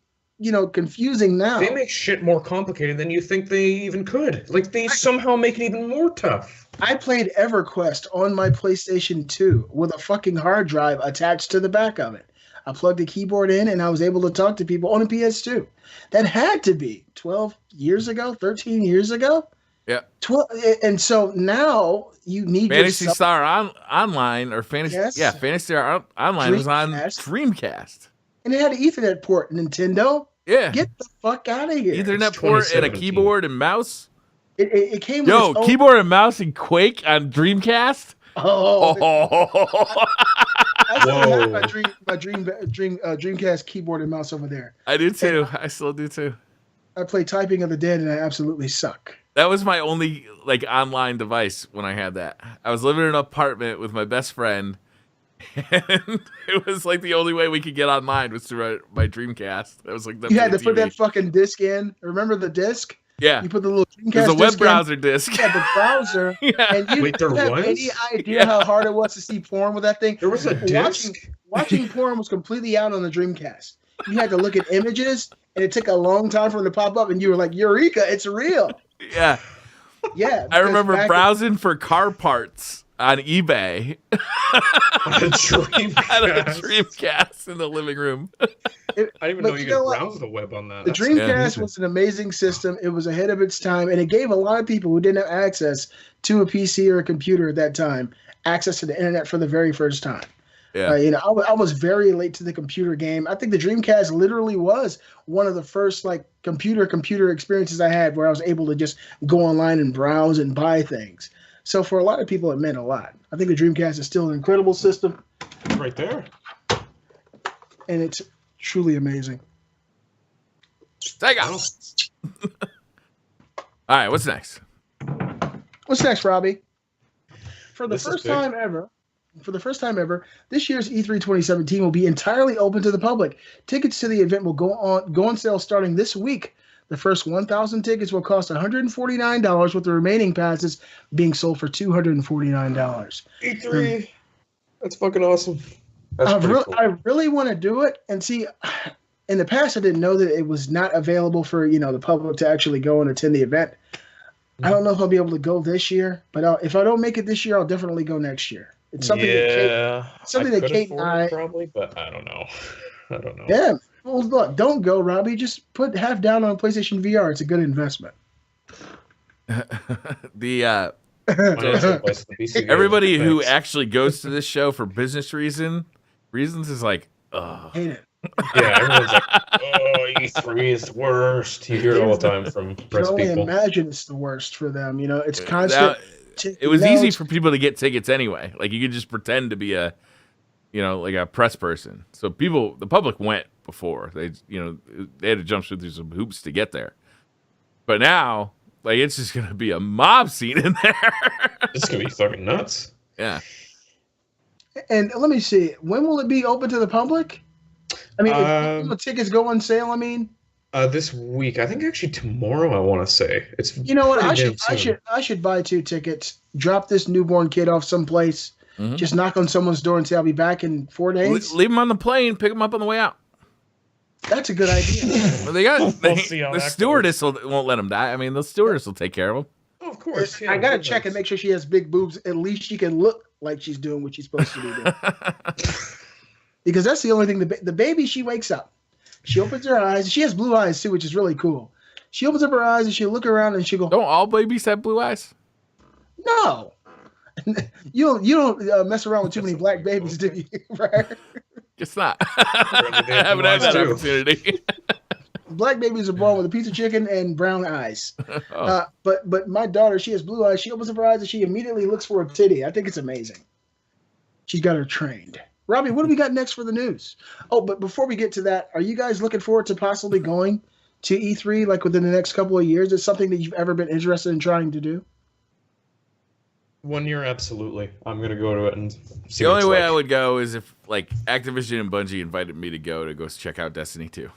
confusing now. They make shit more complicated than you think they even could. Like, they somehow make it even more tough. I played EverQuest on my PlayStation 2 with a fucking hard drive attached to the back of it. I plugged the keyboard in, and I was able to talk to people on a PS2. That had to be 12 years ago, 13 years ago. Yeah. 12, and so now you need Fantasy Star Online or Fantasy. Yes. Yeah, Fantasy Star Online was on Dreamcast. And it had an Ethernet port, Nintendo. Yeah. Get the fuck out of here. Ethernet port and a keyboard and mouse. It came with keyboard and mouse and Quake on Dreamcast? Oh. I still have my Dreamcast keyboard and mouse over there. I do too. I still do too. I play Typing of the Dead, and I absolutely suck. That was my only like online device when I had that. I was living in an apartment with my best friend, and it was like the only way we could get online was through my Dreamcast. That was like you had to put that fucking disc in. Remember the disc? Yeah. You put the little Dreamcast There's a web disc browser disc. Yeah, the browser. Yeah. And you Wait, there have was? any idea how hard it was to see porn with that thing? There was a disc? Watching porn was completely out on the Dreamcast. You had to look at images, and it took a long time for them to pop up, and you were like, Eureka, it's real. Yeah. Yeah. I remember browsing for car parts on eBay. On a Dreamcast. On a Dreamcast in the living room. I didn't even know you could browse the web on that. The Dreamcast was an amazing system. It was ahead of its time, and it gave a lot of people who didn't have access to a PC or a computer at that time access to the internet for the very first time. Yeah. I was very late to the computer game. I think the Dreamcast literally was one of the first like computer experiences I had where I was able to just go online and browse and buy things. So for a lot of people, it meant a lot. I think the Dreamcast is still an incredible system. Right there. And it's truly amazing. Take out. All right, what's next? What's next, Robbie? For the first time ever, this year's E3 2017 will be entirely open to the public. Tickets to the event will go on sale starting this week. The first 1,000 tickets will cost $149, with the remaining passes being sold for $249. E3, that's fucking awesome. I really want to do it, and see. In the past, I didn't know that it was not available for the public to actually go and attend the event. I don't know if I'll be able to go this year, but if I don't make it this year, I'll definitely go next year. It's something that Kate and I probably, but I don't know. Yeah, well, look, don't go, Robbie. Just put half down on PlayStation VR. It's a good investment. Everybody who actually goes to this show for business reasons is like, oh, hate it. Yeah, everyone's like, oh, E3 is the worst. You hear it all the time from press people. I can only imagine it's the worst for them. It's constant. It was easy for people to get tickets anyway. Like you could just pretend to be a press person. So the public went before. They had to jump through some hoops to get there. But now, like, it's just gonna be a mob scene in there. It's gonna be fucking nuts. Yeah. And let me see. When will it be open to the public? I mean, if the tickets go on sale, this week. I think actually tomorrow. I want to say it's. You know what? I should buy 2 tickets. Drop this newborn kid off someplace. Mm-hmm. Just knock on someone's door and say I'll be back in 4 days. Leave him on the plane. Pick him up on the way out. That's a good idea. Well, the stewardess won't let him die. I mean, the stewardess will take care of him. Oh, of course. Yeah, I gotta check and make sure she has big boobs. At least she can look like she's doing what she's supposed to be doing. Because that's the only thing. The baby, she wakes up. She opens her eyes. She has blue eyes, too, which is really cool. She opens up her eyes, and she'll look around, and she'll go... Don't all babies have blue eyes? No. You don't mess around with too many black babies, do you? Right? It's not. I haven't had that opportunity. Black babies are born with a piece of chicken and brown eyes. Oh. But my daughter, she has blue eyes. She opens up her eyes, and she immediately looks for a titty. I think it's amazing. She's got her trained. Robbie, what do we got next for the news? Oh, but before we get to that, are you guys looking forward to possibly going to E3 like within the next couple of years? Is something that you've ever been interested in trying to do? 1 year, absolutely. I'm going to go to it and see. The only way I would go is if like Activision and Bungie invited me to go check out Destiny 2.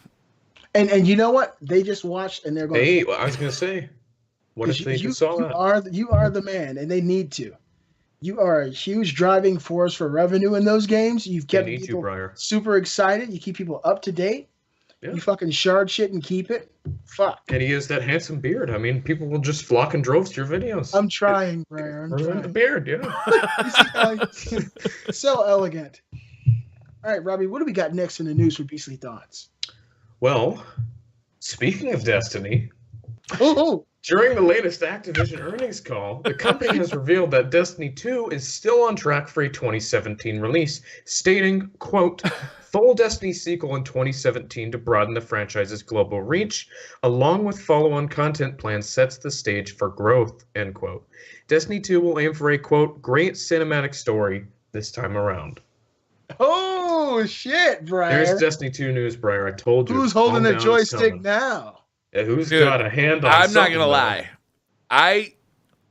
And you know what? They just watched and they're going. Hey, I was going to say, what if they saw that? You are the man, and they need to. You are a huge driving force for revenue in those games. You've kept people super excited. You keep people up to date. Yeah. You fucking shard shit and keep it. Fuck. And he has that handsome beard. I mean, people will just flock in droves to your videos. I'm trying, Briar. I'm trying. The beard, yeah. So elegant. All right, Robbie, what do we got next in the news for Beastly Thoughts? Well, speaking of Destiny... Oh. During the latest Activision earnings call, the company has revealed that Destiny 2 is still on track for a 2017 release, stating, quote, full Destiny sequel in 2017 to broaden the franchise's global reach, along with follow-on content plans sets the stage for growth, end quote. Destiny 2 will aim for a, quote, great cinematic story this time around. Oh, shit, Briar. There's Destiny 2 news, Briar. I told you. Who's holding the joystick now? Yeah, who's Dude, got a hand on I'm not something, gonna though? lie.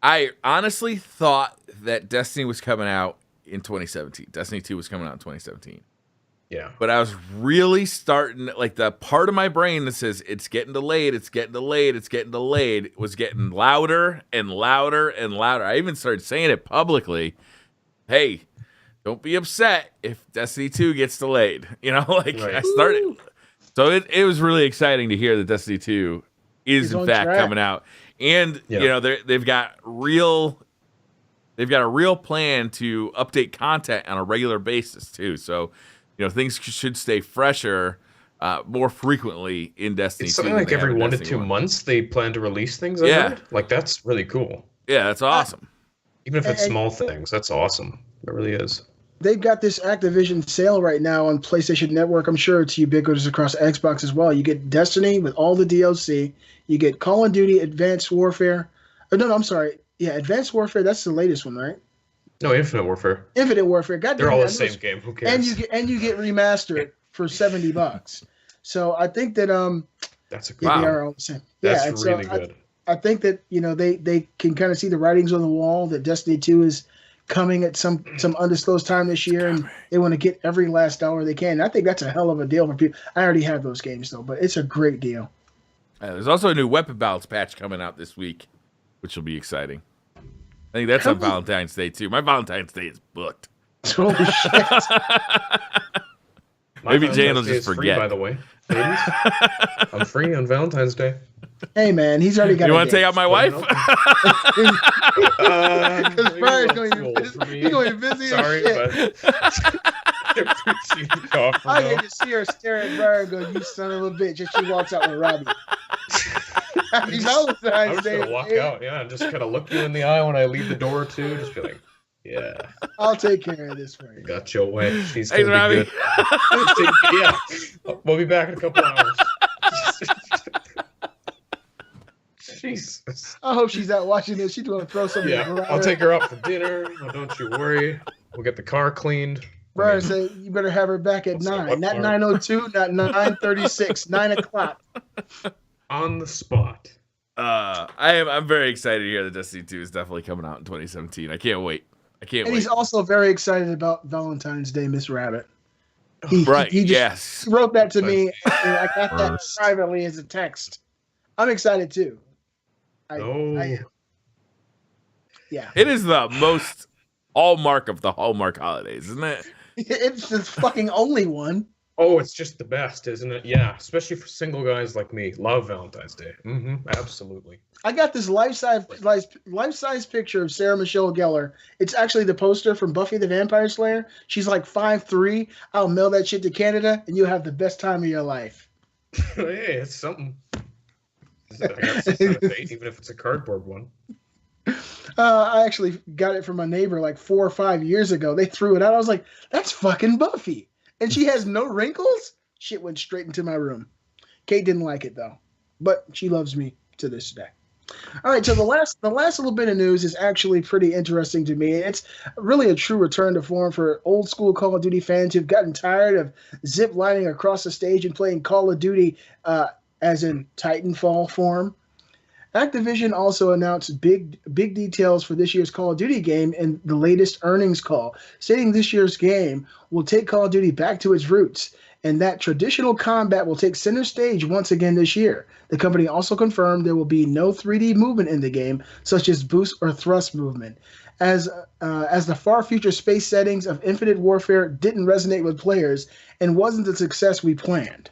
I honestly thought that Destiny was coming out in 2017. Destiny 2 was coming out in 2017. Yeah. But I was really starting, like, the part of my brain that says it's getting delayed, it's getting delayed, it's getting delayed was getting louder and louder and louder. I even started saying it publicly. Hey, don't be upset if Destiny 2 gets delayed. You know, like, Right. I started. So it was really exciting to hear that Destiny 2 is in fact coming out. And, you know, they've got a real plan to update content on a regular basis, too. So, you know, things should stay fresher more frequently in Destiny 2. It's something like every 1 to 2 months they plan to release things. I heard. Like, that's really cool. Yeah, that's awesome. Even if it's small things, that's awesome. It really is. They've got this Activision sale right now on PlayStation Network. I'm sure it's ubiquitous across Xbox as well. You get Destiny with all the DLC. You get Call of Duty Advanced Warfare. Oh, no, I'm sorry. Yeah, Advanced Warfare, that's the latest one, right? No, Infinite Warfare. Infinite Warfare. God damn, they're all the same game. Who cares? And you get remastered for $70. So I think that that's a they are all the same. That's really good. I think that, you know, they can kind of see the writings on the wall that Destiny 2 is coming at some undisclosed time this year, and they want to get every last dollar they can. And I think that's a hell of a deal for people. I already have those games though, but it's a great deal. There's also a new weapon balance patch coming out this week, which will be exciting. I think that's on Valentine's Day too. My Valentine's Day is booked. Oh shit! Maybe Jane will just Free, forget. by the way, ladies, I'm free on Valentine's Day. Hey man, he's already got. You want to take out my wife? Because Briar's going to visit. Sorry, but I get to see her stare at Briar and go, "You son of a bitch!" and she walks out with Robbie. Happy Valentine's Day. I'm just gonna walk out, and just kind of look you in the eye when I leave the door too. Just be like, "Yeah, I'll take care of this for you." Got your wife. She's Thanks, gonna be Robbie. good. Yeah, we'll be back in a couple hours. Jesus. I hope she's out watching this. She's going to throw something. Yeah, I'll take her out for dinner. No, don't you worry. We'll get the car cleaned. Briar said you better have her back at 9, not 9:02, not 9:36, 9 o'clock. On the spot. I'm very excited to hear that Destiny 2 is definitely coming out in 2017. I can't wait. And he's also very excited about Valentine's Day, Miss Rabbit. He wrote that to me, and I got that privately as a text. I'm excited too. Yeah. It is the most hallmark of the Hallmark holidays, isn't it? It's the fucking only one. Oh, it's just the best, isn't it? Yeah, especially for single guys like me. Love Valentine's Day. Absolutely. I got this life-size picture of Sarah Michelle Gellar. It's actually the poster from Buffy the Vampire Slayer. She's like 5'3". I'll mail that shit to Canada, and you'll have the best time of your life. Hey, it's something. I guess it's not a date, even if it's a cardboard one. I actually got it from my neighbor like 4 or 5 years ago. They threw it out. I was like, that's fucking Buffy. And she has no wrinkles? Shit went straight into my room. Kate didn't like it, though. But she loves me to this day. All right, so the last little bit of news is actually pretty interesting to me. It's really a true return to form for old school Call of Duty fans who've gotten tired of zip lining across the stage and playing Call of Duty as in Titanfall form. Activision also announced big details for this year's Call of Duty game in the latest earnings call, stating this year's game will take Call of Duty back to its roots and that traditional combat will take center stage once again this year. The company also confirmed there will be no 3D movement in the game, such as boost or thrust movement, as the far future space settings of Infinite Warfare didn't resonate with players and wasn't the success we planned.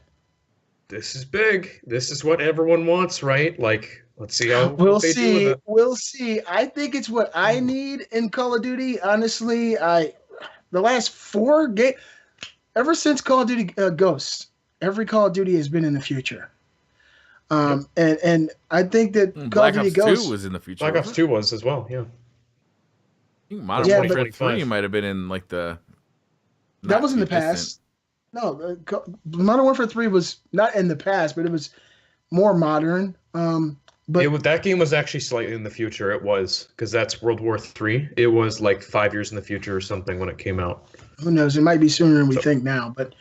This is big. This is what everyone wants, right? Like, let's see how we'll they see. do with it. We'll see. I think it's what I need in Call of Duty. Honestly, the last 4 games, ever since Call of Duty Ghosts, every Call of Duty has been in the future. And I think that Call of Duty Ghosts 2 was in the future. Black Ops 2 was as well, yeah. I think Modern Warfare 3 might have been in like the. That was in the past. No, Modern Warfare 3 was not in the past, but it was more modern. But that game was actually slightly in the future. It was, because that's World War III. It was like 5 years in the future or something when it came out. Who knows? It might be sooner than we think now. But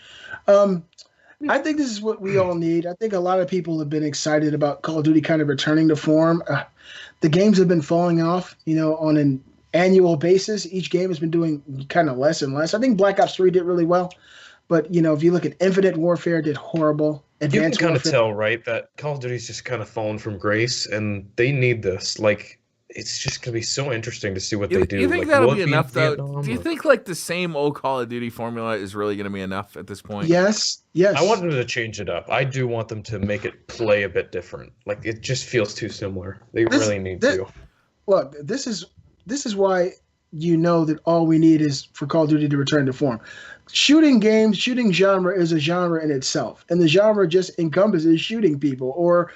I think this is what we all need. I think a lot of people have been excited about Call of Duty kind of returning to form. The games have been falling off, on an annual basis. Each game has been doing kind of less and less. I think Black Ops 3 did really well. But, if you look at Infinite Warfare, did horrible. You can kind of tell, right, that Call of Duty's just kind of fallen from grace, and they need this. Like, it's just going to be so interesting to see what they do. You think like, that'll be enough, though? Do you think, like, the same old Call of Duty formula is really going to be enough at this point? Yes. I want them to change it up. I do want them to make it play a bit different. Like, it just feels too similar. They really need to. Look, this is why that all we need is for Call of Duty to return to form. Shooting genre is a genre in itself, and the genre just encompasses shooting people or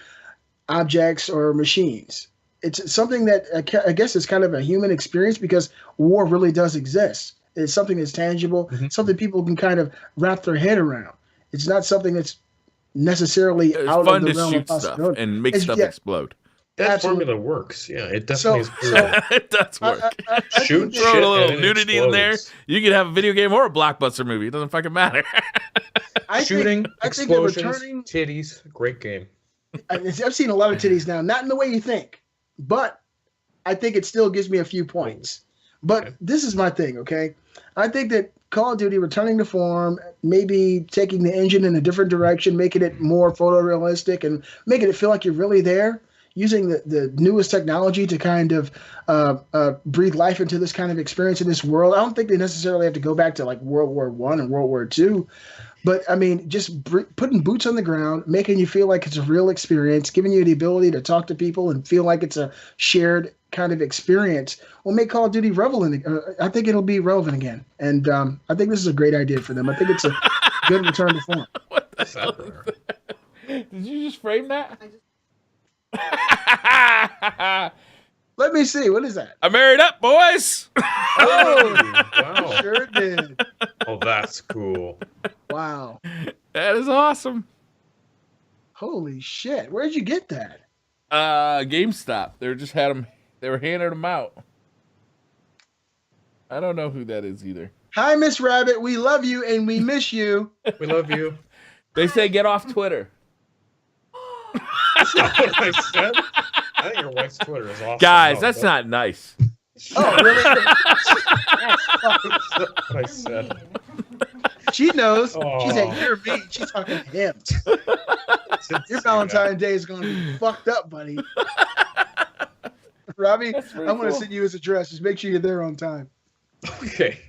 objects or machines. It's something that I guess is kind of a human experience because war really does exist. It's something that's tangible, something people can kind of wrap their head around. It's not something that's necessarily out of the realm of possibility. Stuff and make stuff explode. That formula works. Yeah, it definitely is. It does work. Shoot, throw a little nudity in there. You can have a video game or a blockbuster movie. It doesn't fucking matter. Shooting, explosions, titties. Great game. I've seen a lot of titties now. Not in the way you think, but I think it still gives me a few points. But this is my thing, okay? I think that Call of Duty returning to form, maybe taking the engine in a different direction, making it more photorealistic and making it feel like you're really there, using the newest technology to kind of breathe life into this kind of experience in this world. I don't think they necessarily have to go back to like World War I and World War II. But, I mean, just putting boots on the ground, making you feel like it's a real experience, giving you the ability to talk to people and feel like it's a shared kind of experience will make Call of Duty relevant. I think it'll be relevant again. And I think this is a great idea for them. I think it's a good return to form. What the hell is that? Did you just frame that? Let me see. What is that? I married up, boys. Oh, wow. Sure did. Oh, that's cool. Wow. That is awesome. Holy shit. Where'd you get that? GameStop. They were handing them out. I don't know who that is either. Hi, Miss Rabbit. We love you and we miss you. We love you. They say get off Twitter. That's not what I said. I think your wife's Twitter is awesome. Guys, that's not nice. Oh, really? That's what I said. She knows. Oh. She said, you're me. She's talking to him. Your Valentine's Day is going to be fucked up, buddy. Robbie, I'm going to send you his address. Just make sure you're there on time. Okay.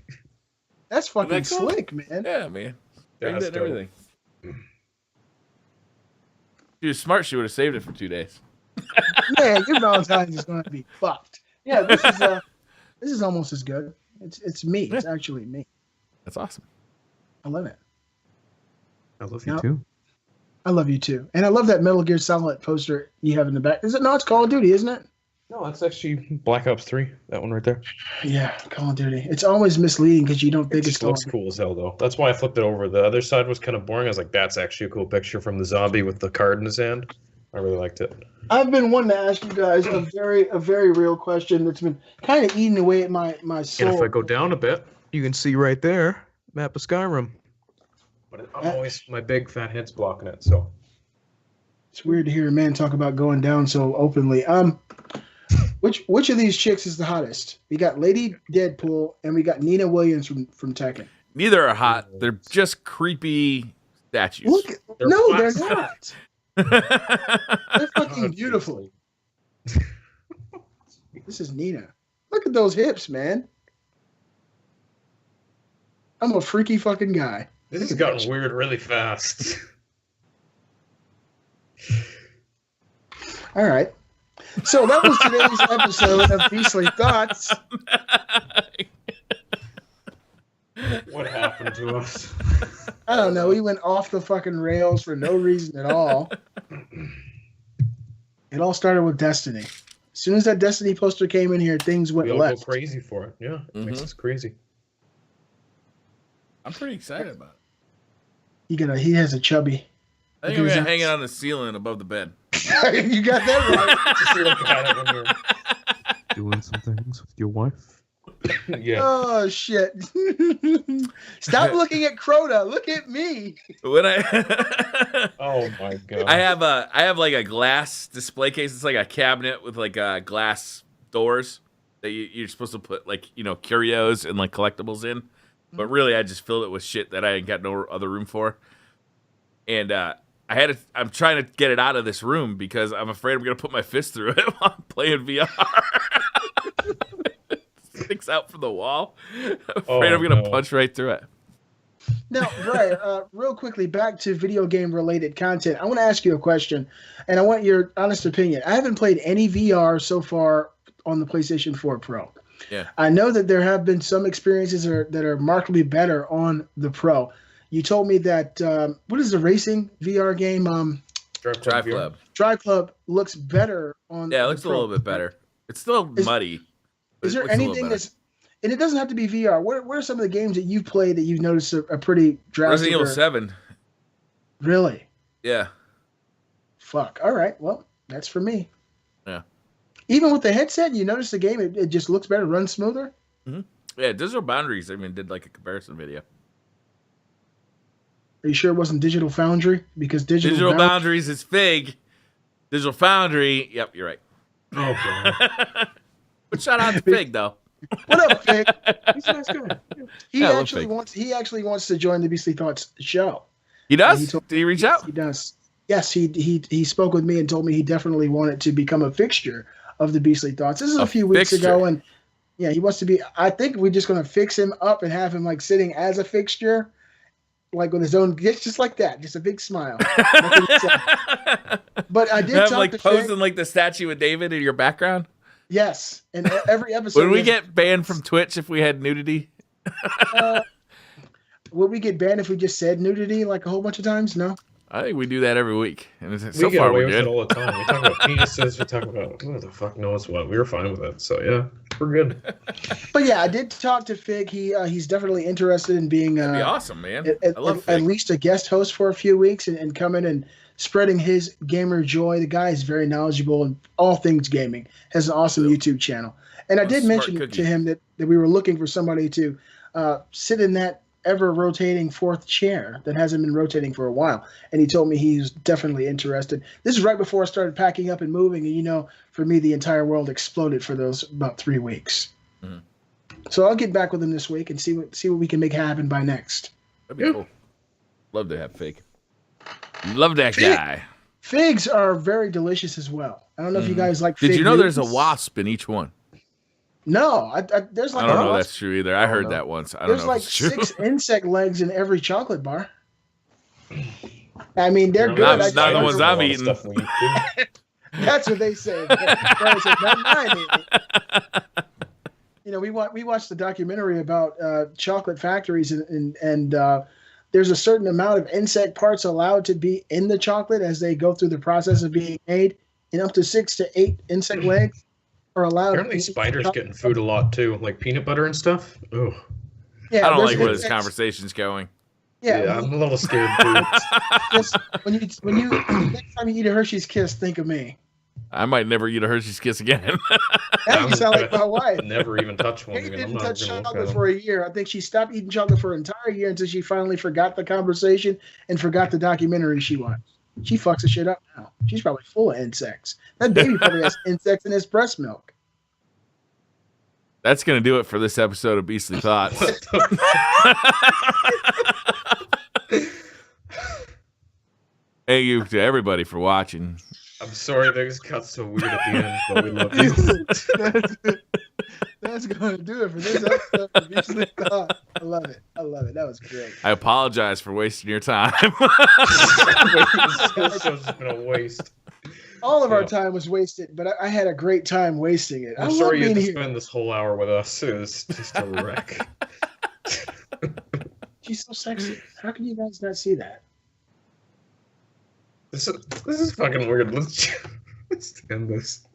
That's fucking slick, man. Yeah, man. Yeah, and everything. She was smart. She would have saved it for 2 days. Yeah, your Valentine's is going to be fucked. Yeah, this is almost as good. It's me. It's actually me. That's awesome. I love it. I love you too. I love you too. And I love that Metal Gear Solid poster you have in the back. Is it? No, it's Call of Duty, isn't it? No, that's actually Black Ops 3. That one right there. Yeah, Call of Duty. It's always misleading because you don't think it looks cool as hell, though. That's why I flipped it over. The other side was kind of boring. I was like, that's actually a cool picture from the zombie with the card in his hand. I really liked it. I've been wanting to ask you guys a very real question that's been kind of eating away at my soul. And if I go down a bit, you can see right there, map of Skyrim. But I'm always, my big fat head's blocking it, so. It's weird to hear a man talk about going down so openly. Which of these chicks is the hottest? We got Lady Deadpool and we got Nina Williams from Tekken. Neither are hot. They're just creepy statues. They're not. They're fucking beautiful. This is Nina. Look at those hips, man. I'm a freaky fucking guy. This has gotten weird really fast. All right. So that was today's episode of Beastly Thoughts. What happened to us? I don't know. We went off the fucking rails for no reason at all. It all started with Destiny. As soon as that Destiny poster came in here, things went left. Go crazy for it. Yeah, it makes us crazy. I'm pretty excited about it. He has a chubby. I think I'm going to hang it on the ceiling above the bed. You got that right. Just look at it when you're doing some things with your wife. Yeah. Oh shit! Stop looking at Crota. Look at me. When I Oh my god. I have like a glass display case. It's like a cabinet with like glass doors that you're supposed to put like curios and like collectibles in. But really, I just filled it with shit that I ain't got no other room for. And I'm trying to get it out of this room because I'm afraid I'm gonna put my fist through it while I'm playing VR. Sticks out from the wall. I'm afraid I'm gonna punch right through it. Now, Briar, real quickly, back to video game related content. I want to ask you a question, and I want your honest opinion. I haven't played any VR so far on the PlayStation 4 Pro. Yeah. I know that there have been some experiences that are markedly better on the Pro. You told me that what is the racing VR game? Drive Club. Drive Club looks better on. Yeah, it looks a little bit better. It's still muddy. Is there anything that's, and it doesn't have to be VR. What are some of the games that you've played that you've noticed are pretty drastic? Resident Evil 7. Really? Yeah. Fuck. All right. Well, that's for me. Yeah. Even with the headset, you notice the game, it just looks better, runs smoother? Mm-hmm. Yeah, Digital Boundaries, did like a comparison video. Are you sure it wasn't Digital Foundry? Because Digital Boundaries is Fig. Digital Foundry, yep, you're right. Oh, God. But shout out to Fig, though. What up, Fig? He's a nice guy. He Yeah, actually wants to join the Beastly Thoughts show. He does? Did he reach out? He does. Yes, he spoke with me and told me he definitely wanted to become a fixture of the Beastly Thoughts. This is a few weeks ago, and yeah, he wants to be. I think we're just going to fix him up and have him like sitting as a fixture, like with his own, just like that, just a big smile. But I did have talk like to posing Fig. like the statue of David in your background. Yes, and every episode. Would we get banned from Twitch if we had nudity? Would we get banned if we just said nudity like a whole bunch of times? No. I think we do that every week, and So far we're good. All the time. We talk about penises. We talk about who the fuck knows what. We were fine with it, so yeah, we're good. But yeah, I did talk to Fig. He's definitely interested in being. That'd be awesome, man. I love at least a guest host for a few weeks and coming and spreading his gamer joy. The guy is very knowledgeable in all things gaming. Has an awesome YouTube channel, and I did mention to him that we were looking for somebody to sit in that ever-rotating fourth chair that hasn't been rotating for a while, and he told me he's definitely interested. This is right before I started packing up and moving, and for me, the entire world exploded for those about 3 weeks. Mm-hmm. So I'll get back with him this week and see what we can make happen by next. That'd be cool. Love to have Fig. Love that guy. Figs are very delicious as well. I don't know if you guys like. Did you know there's a wasp in each one? No, there's like. I don't know if that's true either. I heard that once. I don't know. There's like 6 insect legs in every chocolate bar. I mean, they're good. Not the ones I'm eating. That's what they say. Not mine. We watched the documentary about chocolate factories, and there's a certain amount of insect parts allowed to be in the chocolate as they go through the process of being made, and up to 6 to 8 insect legs are allowed. Apparently spiders getting food a lot too, like peanut butter and stuff. Oh, yeah, I don't like where this conversation's going. Yeah, I'm a little scared too. Just when you next time you eat a Hershey's Kiss, think of me. I might never eat a Hershey's Kiss again. Now you sound like my wife. Never even touch one. She didn't touch chocolate for a year. I think she stopped eating chocolate for an entire year until she finally forgot the conversation and forgot the documentary she watched. She fucks the shit up now. She's probably full of insects. That baby probably has insects in his breast milk. That's going to do it for this episode of Beastly Thoughts. Thank you to everybody for watching. I'm sorry things got so weird at the end, but we love you. That's going to do it for this episode of Beastly Thoughts. I love it. That was great. I apologize for wasting your time. This show's been a waste. All of our time was wasted, but I had a great time wasting it. I'm sorry you had to spend this whole hour with us. It was just a wreck. She's so sexy. How can you guys not see that? This is fucking weird. Let's end this.